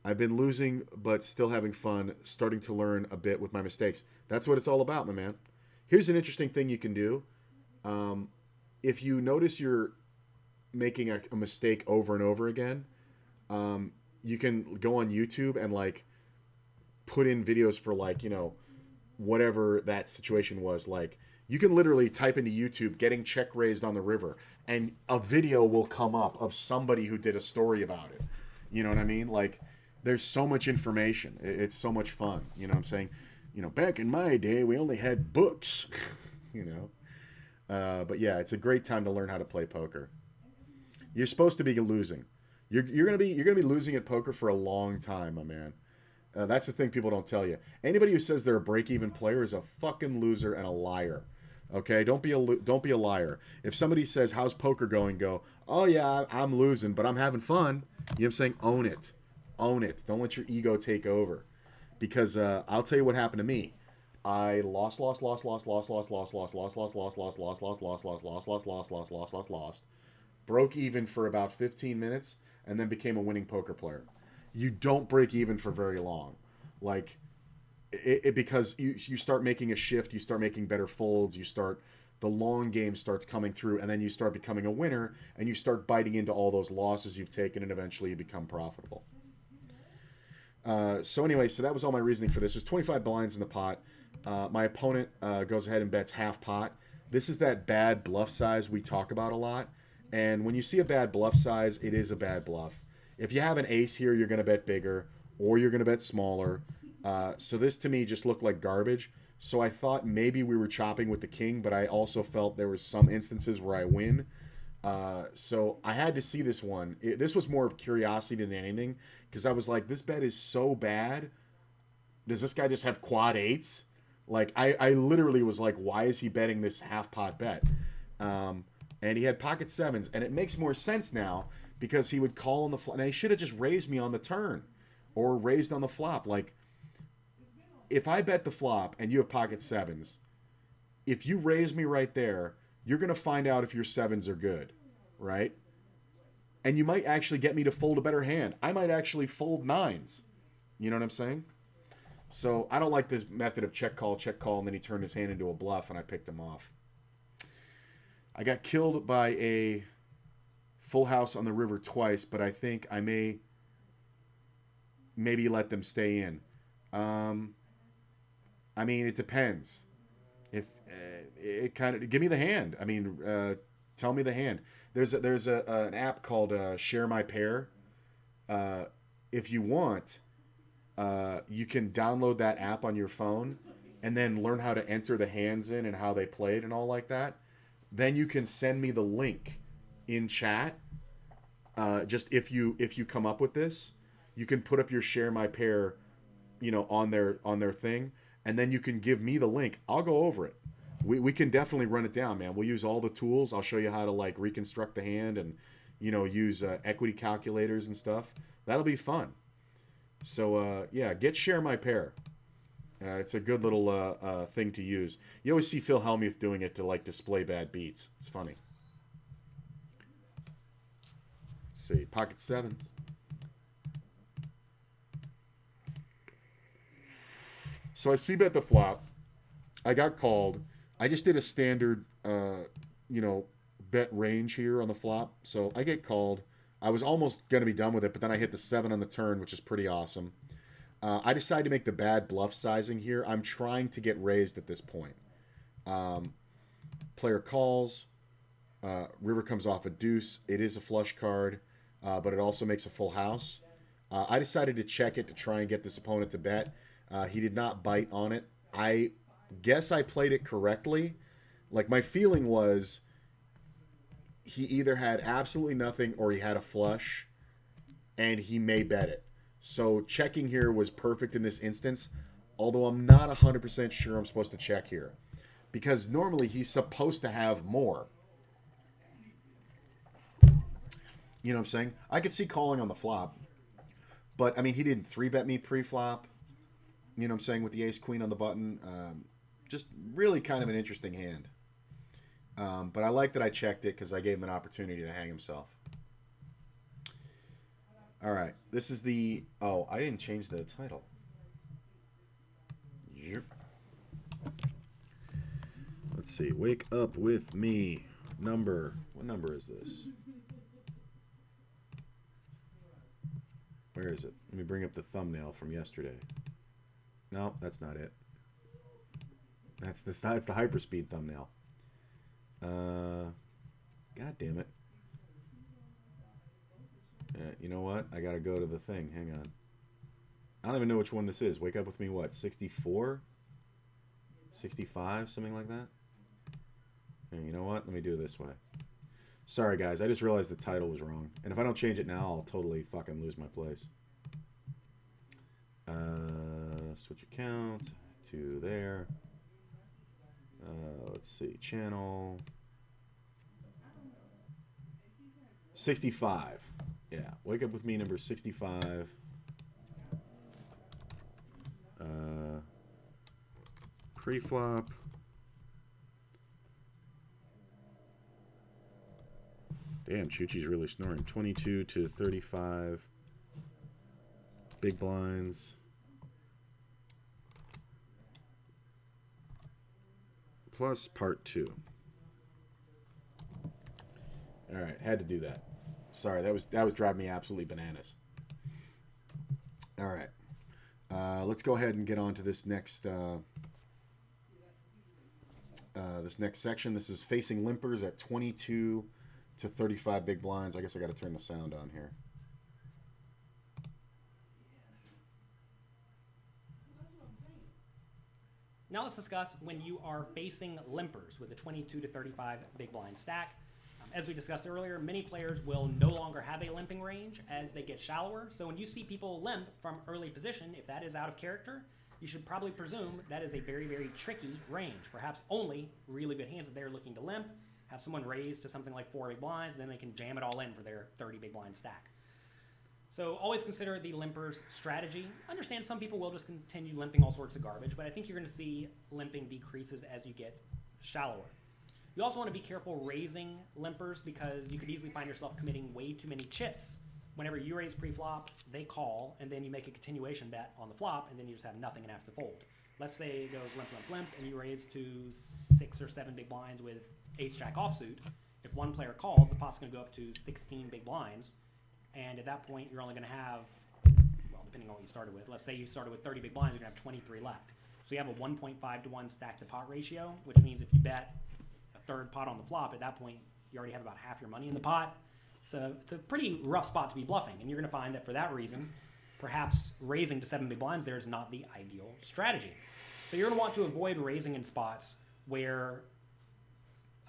I've been losing but still having fun, starting to learn a bit with my mistakes. That's what it's all about, my man. Here's an interesting thing you can do. If you notice you're making a mistake over and over again, you can go on YouTube and like put in videos for like, whatever that situation was. Like you can literally type into YouTube getting check raised on the river and a video will come up of somebody who did a story about it. You know what I mean? Like there's so much information. It's so much fun. You know what I'm saying? Back in my day, we only had books, But yeah, it's a great time to learn how to play poker. You're supposed to be losing. You're gonna be losing at poker for a long time, my man. That's the thing people don't tell you. Anybody who says they're a break-even player is a fucking loser and a liar. Okay, don't be a liar. If somebody says how's poker going, go, oh yeah, I'm losing, but I'm having fun. You know what I'm saying? Own it. Don't let your ego take over. Because I'll tell you what happened to me. I lost. Broke even for about 15 minutes and then became a winning poker player. You don't break even for very long. Like because you start making a shift, you start making better folds, the long game starts coming through, and then you start becoming a winner and you start biting into all those losses you've taken and eventually you become profitable. So that was all my reasoning for this. There's 25 blinds in the pot. My opponent goes ahead and bets half pot. This is that bad bluff size we talk about a lot. And when you see a bad bluff size, it is a bad bluff. If you have an ace here, you're going to bet bigger or you're going to bet smaller. So this to me just looked like garbage. So I thought maybe we were chopping with the king, but I also felt there was some instances where I win. So I had to see this one. This was more of curiosity than anything because I was like, this bet is so bad. Does this guy just have quad eights? Like I literally was like, why is he betting this half pot bet? And he had pocket sevens, and it makes more sense now because he would call on the flop. Now he should have just raised me on the turn or raised on the flop. Like if I bet the flop and you have pocket sevens, if you raise me right there, you're going to find out if your sevens are good, right? And you might actually get me to fold a better hand. I might actually fold nines. You know what I'm saying? So I don't like this method of check call, and then he turned his hand into a bluff, and I picked him off. I got killed by a full house on the river twice, but I think I maybe let them stay in. I mean, it depends. If it kind of give me the hand. I mean, tell me the hand. There's an app called Share My Pair. If you want, you can download that app on your phone and then learn how to enter the hands in and how they played and all like that. Then you can send me the link in chat. Just if you come up with this, you can put up your Share My Pair, on their thing, and then you can give me the link. I'll go over it. We can definitely run it down, man. We'll use all the tools. I'll show you how to like reconstruct the hand and use equity calculators and stuff. That'll be fun. So get Share My Pair. It's a good little thing to use. You always see Phil Hellmuth doing it to like display bad beats. It's funny. Let's see, pocket sevens. So I see bet the flop. I got called. I just did a standard, you know, bet range here on the flop. So I get called. I was almost going to be done with it, but then I hit the 7 on the turn, which is pretty awesome. I decided to make the bad bluff sizing here. I'm trying to get raised at this point. Player calls. River comes off a deuce. It is a flush card, but it also makes a full house. I decided to check it to try and get this opponent to bet. He did not bite on it. I guess I played it correctly. Like, my feeling was he either had absolutely nothing or he had a flush, and he may bet it. So checking here was perfect in this instance, although I'm not 100% sure I'm supposed to check here. Because normally he's supposed to have more. You know what I'm saying? I could see calling on the flop. But, I mean, he didn't 3-bet me pre-flop. You know what I'm saying? With the ace-queen on the button. Just really kind of an interesting hand. But I like that I checked it because I gave him an opportunity to hang himself. All right. This is the... Oh, I didn't change the title. Yep. Let's see. Wake up with me. Number. What number is this? Where is it? Let me bring up the thumbnail from yesterday. No, that's not it. That's the hyperspeed thumbnail. God damn it. You know what? I gotta go to the thing. Hang on. I don't even know which one this is. Wake up with me, what? 64? 65? Something like that? And you know what? Let me do it this way. Sorry, guys. I just realized the title was wrong. And if I don't change it now, I'll totally fucking lose my place. Switch account to there. Let's see. Channel. 65. Yeah. Wake up with me, number 65. Pre-flop. Damn, Chuchi's really snoring. 22 to 35. Big blinds. Plus part 2. All right, had to do that. Sorry, that was driving me absolutely bananas. All right, let's go ahead and get on to this next section. This is facing limpers at 22 to 35 big blinds. I guess I got to turn the sound on here. Now let's discuss when you are facing limpers with a 22 to 35 big blind stack. As we discussed earlier, many players will no longer have a limping range as they get shallower. So when you see people limp from early position, if that is out of character, you should probably presume that is a very, very tricky range. Perhaps only really good hands that they're looking to limp, have someone raise to something like 4 big blinds, and then they can jam it all in for their 30 big blind stack. So always consider the limper's strategy. Understand some people will just continue limping all sorts of garbage, but I think you're going to see limping decreases as you get shallower. You also want to be careful raising limpers because you could easily find yourself committing way too many chips. Whenever you raise pre-flop, they call, and then you make a continuation bet on the flop, and then you just have nothing and have to fold. Let's say it goes limp, limp, limp, and you raise to 6 or 7 big blinds with ace-jack offsuit. If one player calls, the pot's going to go up to 16 big blinds, and at that point, you're only going to have, well, depending on what you started with. Let's say you started with 30 big blinds, you're going to have 23 left. So you have a 1.5 to 1 stack to pot ratio, which means if you bet a third pot on the flop, at that point, you already have about half your money in the pot. So it's a pretty rough spot to be bluffing, and you're going to find that for that reason, perhaps raising to 7 big blinds there is not the ideal strategy. So you're going to want to avoid raising in spots where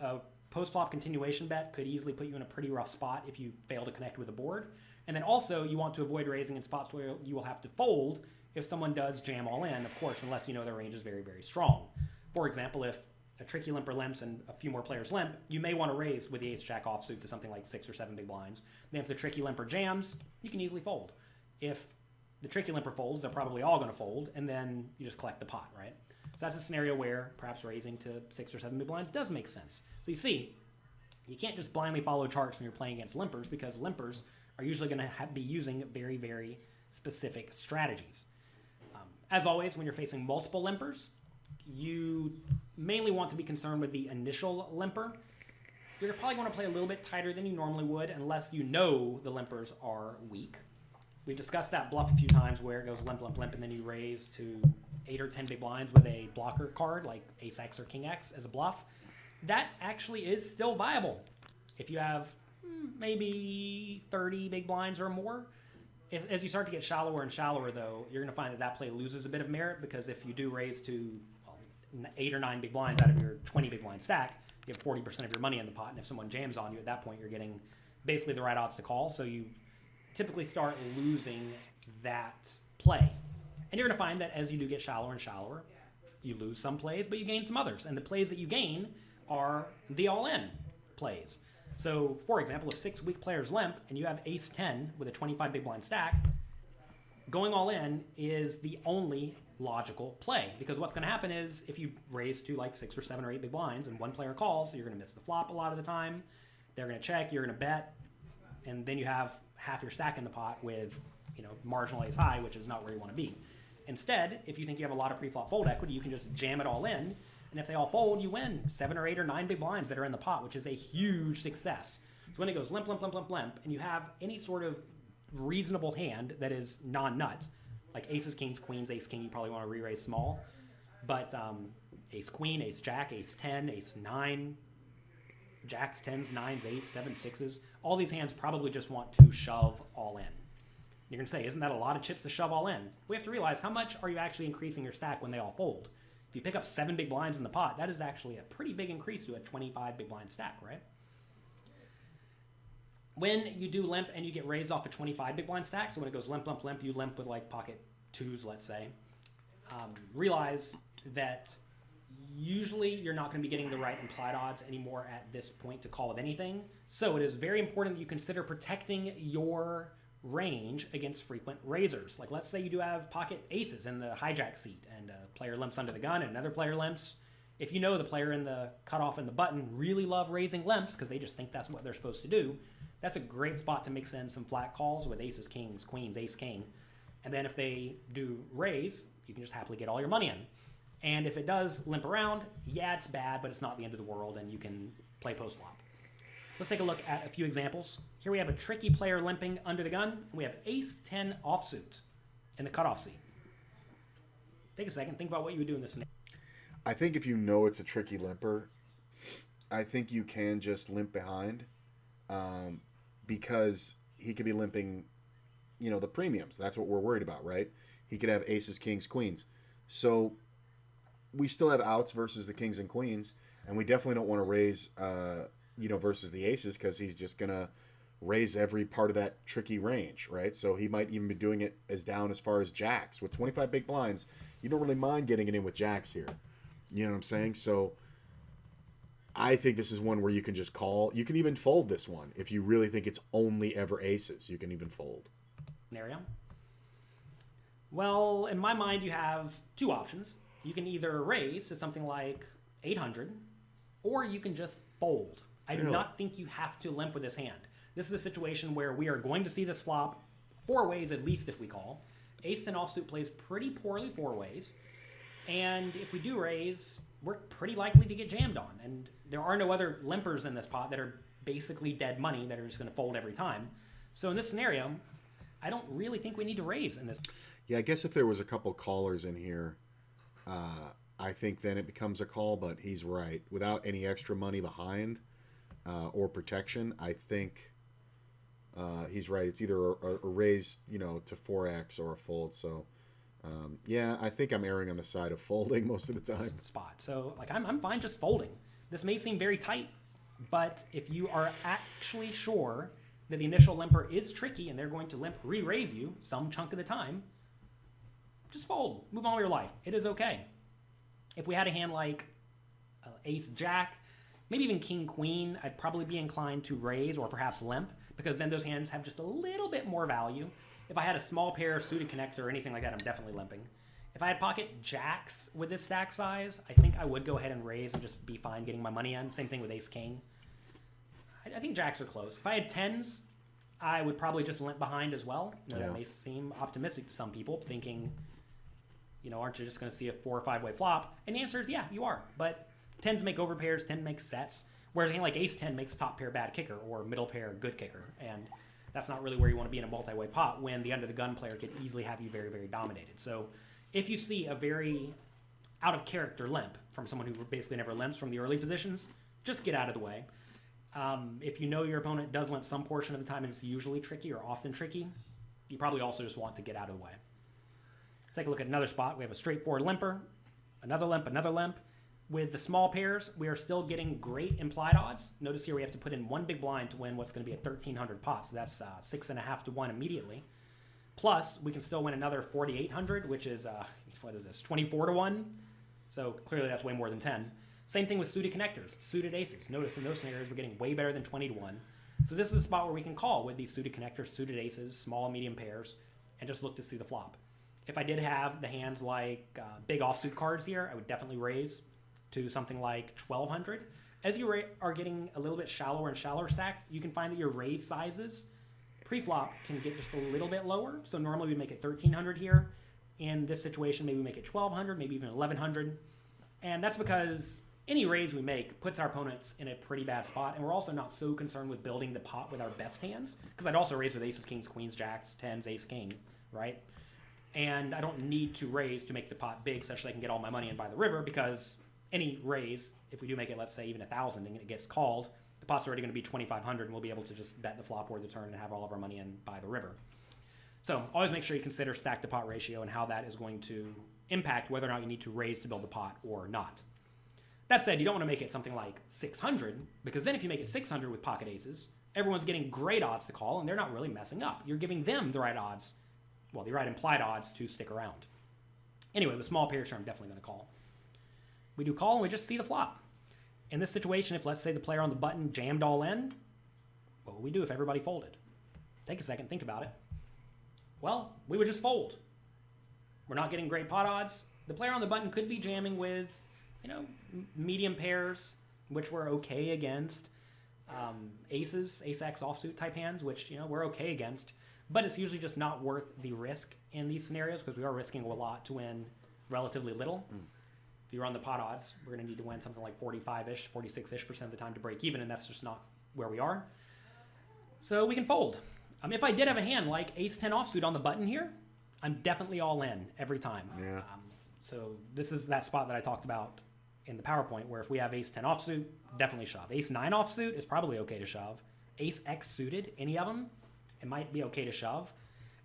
a post-flop continuation bet could easily put you in a pretty rough spot if you fail to connect with the board. And then also you want to avoid raising in spots where you will have to fold if someone does jam all in, of course, unless you know their range is very, very strong. For example, if a tricky limper limps and a few more players limp, you may want to raise with the ace-jack offsuit to something like 6 or 7 big blinds. Then if the tricky limper jams, you can easily fold. If the tricky limper folds, they're probably all going to fold, and then you just collect the pot, right? So that's a scenario where perhaps raising to 6 or 7 big blinds does make sense. So you see, you can't just blindly follow charts when you're playing against limpers because limpers are usually going to be using very, very specific strategies. As always, when you're facing multiple limpers, you mainly want to be concerned with the initial limper. You're probably going to play a little bit tighter than you normally would unless you know the limpers are weak. We've discussed that bluff a few times where it goes limp, limp, limp, and then you raise to 8 or 10 big blinds with a blocker card like Ace X or King X as a bluff. That actually is still viable. If you have maybe 30 big blinds or more, as you start to get shallower and shallower, though, you're going to find that play loses a bit of merit because if you do raise to 8 or 9 big blinds out of your 20 big blind stack, you have 40% of your money in the pot, and if someone jams on you at that point, you're getting basically the right odds to call, so you typically start losing that play. And you're going to find that as you do get shallower and shallower, you lose some plays, but you gain some others. And the plays that you gain are the all-in plays. So, for example, if 6 weak players limp and you have ace 10 with a 25 big blind stack, going all in is the only logical play. Because what's going to happen is if you raise to like 6 or 7 or 8 big blinds and one player calls, so you're going to miss the flop a lot of the time. They're going to check, you're going to bet, and then you have half your stack in the pot with, marginal ace high, which is not where you want to be. Instead, if you think you have a lot of pre-flop fold equity, you can just jam it all in, and if they all fold, you win 7 or 8 or 9 big blinds that are in the pot, which is a huge success. So when it goes limp, limp, limp, limp, limp, and you have any sort of reasonable hand that is non-nut, like aces, kings, queens, ace, king, you probably want to re-raise small, but ace, queen, ace, jack, ace 10, ace 9, jacks, 10s, 9s, 8s, 7s, 6s, all these hands probably just want to shove all in. You're going to say, isn't that a lot of chips to shove all in? We have to realize how much are you actually increasing your stack when they all fold? If you pick up 7 big blinds in the pot, that is actually a pretty big increase to a 25 big blind stack, right? When you do limp and you get raised off a 25 big blind stack, so when it goes limp, limp, limp, you limp with like pocket 2s, let's say, realize that usually you're not going to be getting the right implied odds anymore at this point to call with anything. So it is very important that you consider protecting your range against frequent raisers. Like let's say you do have pocket aces in the hijack seat and a player limps under the gun and another player limps. If you know the player in the cutoff and the button really love raising limps because they just think that's what they're supposed to do, that's a great spot to mix in some flat calls with aces, kings, queens, ace, king. And then if they do raise, you can just happily get all your money in. And if it does limp around, yeah, it's bad, but it's not the end of the world and you can play post-flop. Let's take a look at a few examples. Here we have a tricky player limping under the gun, and we have ace 10 offsuit in the cutoff seat. Take a second, think about what you would do in this scenario. I think if you know it's a tricky limper, I think you can just limp behind because he could be limping, the premiums. That's what we're worried about, right? He could have aces, kings, queens. So we still have outs versus the kings and queens, and we definitely don't want to raise versus the aces because he's just going to raise every part of that tricky range, right? So he might even be doing it as down as far as jacks. With 25 big blinds, you don't really mind getting it in with jacks here. You know what I'm saying? So I think this is one where you can just call. You can even fold this one. If you really think it's only ever aces, you can even fold. Scenario. Well, in my mind, you have 2 options. You can either raise to something like 800, or you can just fold. I do not think you have to limp with this hand. This is a situation where we are going to see this flop 4 ways at least if we call. Ace 10 offsuit plays pretty poorly 4 ways. And if we do raise, we're pretty likely to get jammed on. And there are no other limpers in this pot that are basically dead money that are just going to fold every time. So in this scenario, I don't really think we need to raise in this. Yeah, I guess if there was a couple callers in here, I think then it becomes a call, but he's right. Without any extra money behind or protection, I think he's right. It's either a raise, to 4x or a fold. So, yeah, I think I'm erring on the side of folding most of the time. Spot. So, I'm fine just folding. This may seem very tight, but if you are actually sure that the initial limper is tricky and they're going to limp re-raise you some chunk of the time, just fold. Move on with your life. It is okay. If we had a hand like ace jack, maybe even king queen, I'd probably be inclined to raise or perhaps limp because then those hands have just a little bit more value. If I had a small pair, suited connector, or anything like that, I'm definitely limping. If I had pocket jacks with this stack size, I think I would go ahead and raise and just be fine getting my money in. Same thing with ace king. I think jacks are close. If I had 10s, I would probably just limp behind as well. That may seem optimistic to some people, thinking aren't you just going to see a 4 or 5 way flop? And the answer is yeah, you are. But tens make overpairs, 10 makes sets. Whereas a hand like ace 10 makes top pair bad kicker or middle pair good kicker. And that's not really where you want to be in a multi-way pot when the under the gun player could easily have you very, very dominated. So if you see a very out of character limp from someone who basically never limps from the early positions, just get out of the way. If you know your opponent does limp some portion of the time and it's usually tricky or often tricky, you probably also just want to get out of the way. Let's take a look at another spot. We have a straightforward limper, another limp, another limp. With the small pairs, we are still getting great implied odds. Notice here we have to put in one big blind to win what's going to be a 1,300 pot, so that's 6.5 to 1 immediately. Plus, we can still win another 4,800, which is, what is this, 24 to 1? So clearly that's way more than 10. Same thing with suited connectors, suited aces. Notice in those scenarios we're getting way better than 20 to 1. So this is a spot where we can call with these suited connectors, suited aces, small and medium pairs, and just look to see the flop. If I did have the hands like big offsuit cards here, I would definitely raise to something like 1,200. As you are getting a little bit shallower and shallower stacked, you can find that your raise sizes pre-flop can get just a little bit lower. So normally we make it 1,300 here. In this situation, maybe we make it 1,200, maybe even 1,100. And that's because any raise we make puts our opponents in a pretty bad spot. And we're also not so concerned with building the pot with our best hands, because I'd also raise with aces, kings, queens, jacks, tens, ace, king, right? And I don't need to raise to make the pot big such that I can get all my money in by the river, because any raise, if we do make it, let's say, even 1,000 and it gets called, the pot's already going to be 2,500 and we'll be able to just bet the flop or the turn and have all of our money in by the river. So always make sure you consider stack to pot ratio and how that is going to impact whether or not you need to raise to build the pot or not. That said, you don't want to make it something like 600, because then if you make it 600 with pocket aces, everyone's getting great odds to call and they're not really messing up. You're giving them the right odds, well, the right implied odds to stick around. Anyway, with small pairs here, I'm definitely going to call. We do call and we just see the flop. In this situation, if let's say the player on the button jammed all in, what would we do if everybody folded? Take a second, think about it. Well, we would just fold. We're not getting great pot odds. The player on the button could be jamming with, medium pairs, which we're okay against. Aces, ace-x offsuit type hands, which, we're okay against. But it's usually just not worth the risk in these scenarios because we are risking a lot to win relatively little. If you run the pot odds, we're going to need to win something like 45-ish, 46-ish% of the time to break even, and that's just not where we are. So we can fold. If I did have a hand like ace-10 offsuit on the button here, I'm definitely all in every time. Yeah. So this is that spot that I talked about in the PowerPoint where if we have ace-10 offsuit, definitely shove. Ace-9 offsuit is probably okay to shove. Ace-x suited, any of them, it might be okay to shove.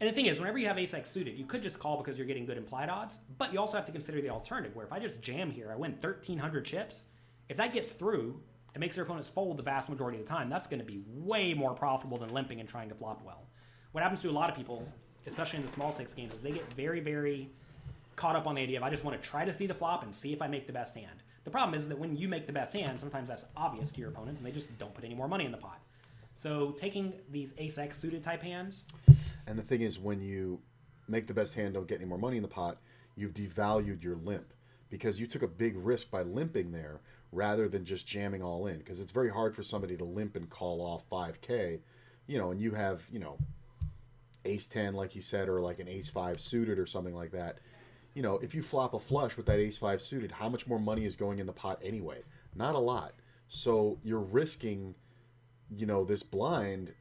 And the thing is, whenever you have ace-x suited, you could just call because you're getting good implied odds, but you also have to consider the alternative, where if I just jam here, I win 1,300 chips. If that gets through, it makes their opponents fold the vast majority of the time. That's going to be way more profitable than limping and trying to flop well. What happens to a lot of people, especially in the small stakes games, is they get very, very caught up on the idea of I just want to try to see the flop and see if I make the best hand. The problem is that when you make the best hand, sometimes that's obvious to your opponents, and they just don't put any more money in the pot. So taking these ace-x suited type hands. And the thing is, when you make the best hand, don't get any more money in the pot, you've devalued your limp because you took a big risk by limping there rather than just jamming all in. Because it's very hard for somebody to limp and call off 5K, and you have, ace-10, like you said, or like an ace-5 suited or something like that. If you flop a flush with that ace-5 suited, how much more money is going in the pot anyway? Not a lot. So you're risking, this blind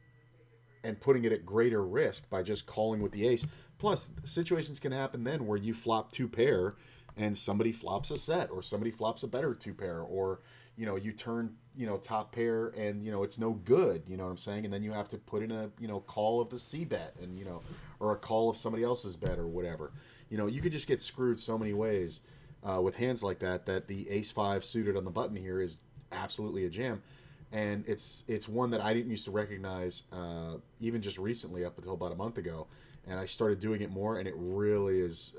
and putting it at greater risk by just calling with the ace. Plus, situations can happen then where you flop 2 pair and somebody flops a set or somebody flops a better 2 pair or, you turn, top pair and, it's no good, you know what I'm saying? And then you have to put in a, call of the C bet and, or a call of somebody else's bet or whatever. You could just get screwed so many ways with hands like that the ace-5 suited on the button here is absolutely a jam. And it's one that I didn't used to recognize even just recently up until about a month ago. And I started doing it more, and it really has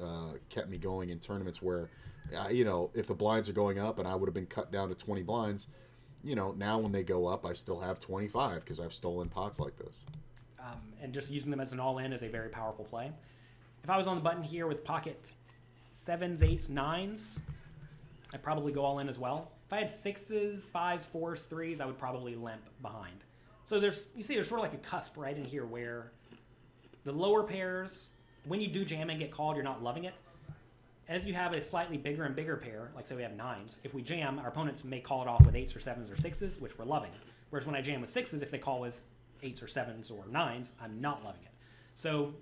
kept me going in tournaments where, if the blinds are going up and I would have been cut down to 20 blinds, now when they go up, I still have 25 because I've stolen pots like this. And just using them as an all-in is a very powerful play. If I was on the button here with pocket 7s, 8s, 9s, I'd probably go all in as well. If I had 6s, 5s, 4s, 3s, I would probably limp behind. So there's sort of like a cusp right in here where the lower pairs, when you do jam and get called, you're not loving it. as you have a slightly bigger and bigger pair, like say we have 9s, if we jam, our opponents may call it off with 8s or 7s or 6s, which we're loving. Whereas when I jam with 6s, if they call with 8s or 7s or 9s, I'm not loving it. So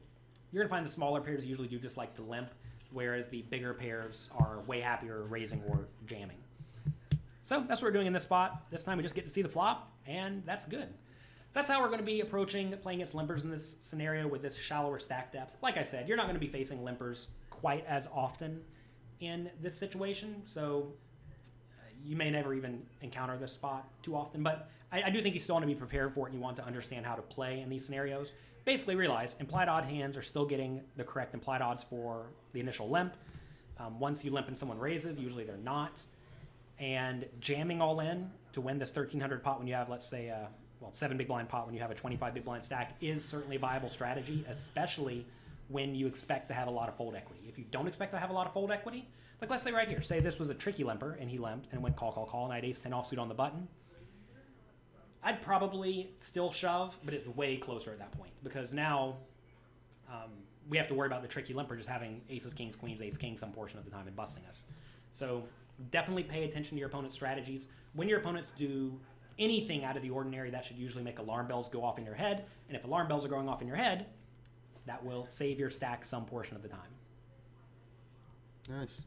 you're going to find the smaller pairs usually do just like to limp, whereas the bigger pairs are way happier raising or jamming. So that's what we're doing in this spot. This time we just get to see the flop, and that's good. So that's how we're going to be approaching playing against limpers in this scenario with this shallower stack depth. Like I said, you're not going to be facing limpers quite as often in this situation, so you may never even encounter this spot too often, but I do think you still want to be prepared for it and you want to understand how to play in these scenarios. Basically realize implied odd hands are still getting the correct implied odds for the initial limp. Once you limp and someone raises, usually they're not. And jamming all in to win this 1,300 pot when you have, let's say, 7 big blind pot when you have a 25 big blind stack is certainly a viable strategy, especially when you expect to have a lot of fold equity. If you don't expect to have a lot of fold equity, like let's say right here, say this was a tricky limper and he limped and went call, call, call, and I had ace 10 offsuit on the button, I'd probably still shove, but it's way closer at that point because now we have to worry about the tricky limper just having aces, kings, queens, ace, king some portion of the time and busting us. So definitely pay attention to your opponent's strategies. When your opponents do anything out of the ordinary, that should usually make alarm bells go off in your head. And if alarm bells are going off in your head, that will save your stack some portion of the time. Nice.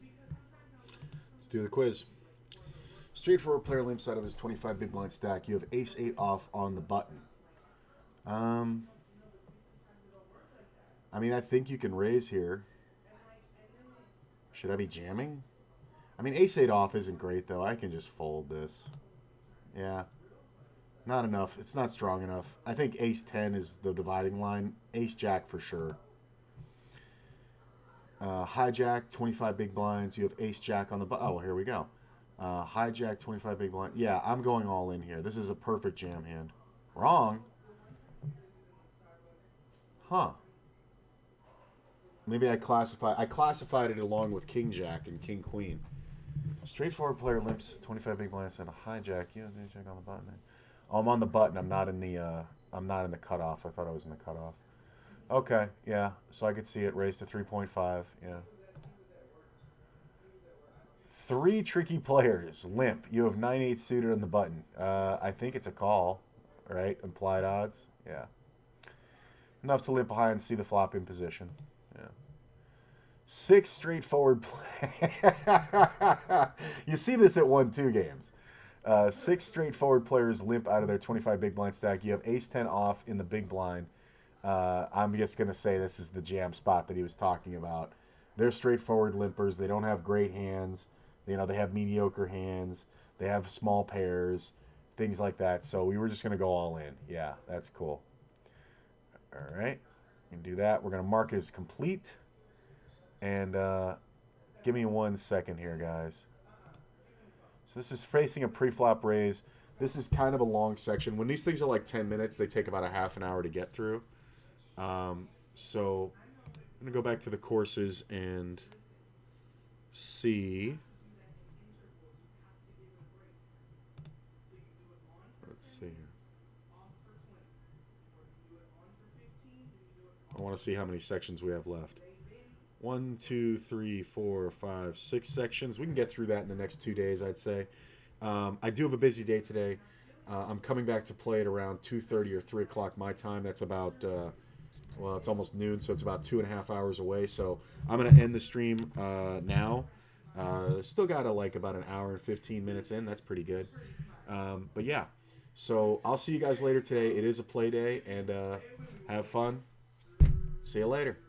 Let's do the quiz. Straightforward player limps out of his 25 big blind stack. You have ace 8 off on the button. I mean, I think you can raise here. Should I be jamming? I mean, ace 8 off isn't great, though. I can just fold this. Yeah. Not enough. It's not strong enough. I think ace 10 is the dividing line. Ace jack for sure. Hijack, 25 big blinds. You have ace jack on the button. Oh, here we go. Hijack, 25 big blind. Yeah, I'm going all in here. This is a perfect jam hand. Wrong. Huh. Maybe I classified it along with king jack and king queen. Straightforward player limps 25 big blinds and a hijack. You have ace jack on the button. Oh, I'm on the button. I'm not in the cutoff. I thought I was in the cutoff. Okay, yeah. So I could see it raised to 3.5. Yeah. 3 tricky players. Limp. You have 9-8 suited on the button. I think it's a call, right? Implied odds. Yeah. Enough to limp behind and see the flop in position. Yeah. 6 straightforward You see this at 1-2 games. 6 straightforward players limp out of their 25 big blind stack. You have ace 10 off in the big blind. I'm just going to say this is the jam spot that he was talking about. They're straightforward limpers. They don't have great hands. You know, they have mediocre hands. They have small pairs, things like that. So we were just going to go all in. Yeah, that's cool. All right. We can do that. We're going to mark it as complete. And give me 1 second here, guys. So this is facing a pre-flop raise. This is kind of a long section. When these things are like 10 minutes, they take about a half an hour to get through. So I'm going to go back to the courses and see. Let's see here. I want to see how many sections we have left. 1, 2, 3, 4, 5, 6 sections. We can get through that in the next 2 days, I'd say. I do have a busy day today. I'm coming back to play at around 2:30 or 3 o'clock my time. That's about, well, it's almost noon, so it's about 2.5 hours away. So I'm going to end the stream now. Still got like about an hour and 15 minutes in. That's pretty good. But yeah, so I'll see you guys later today. It is a play day, and have fun. See you later.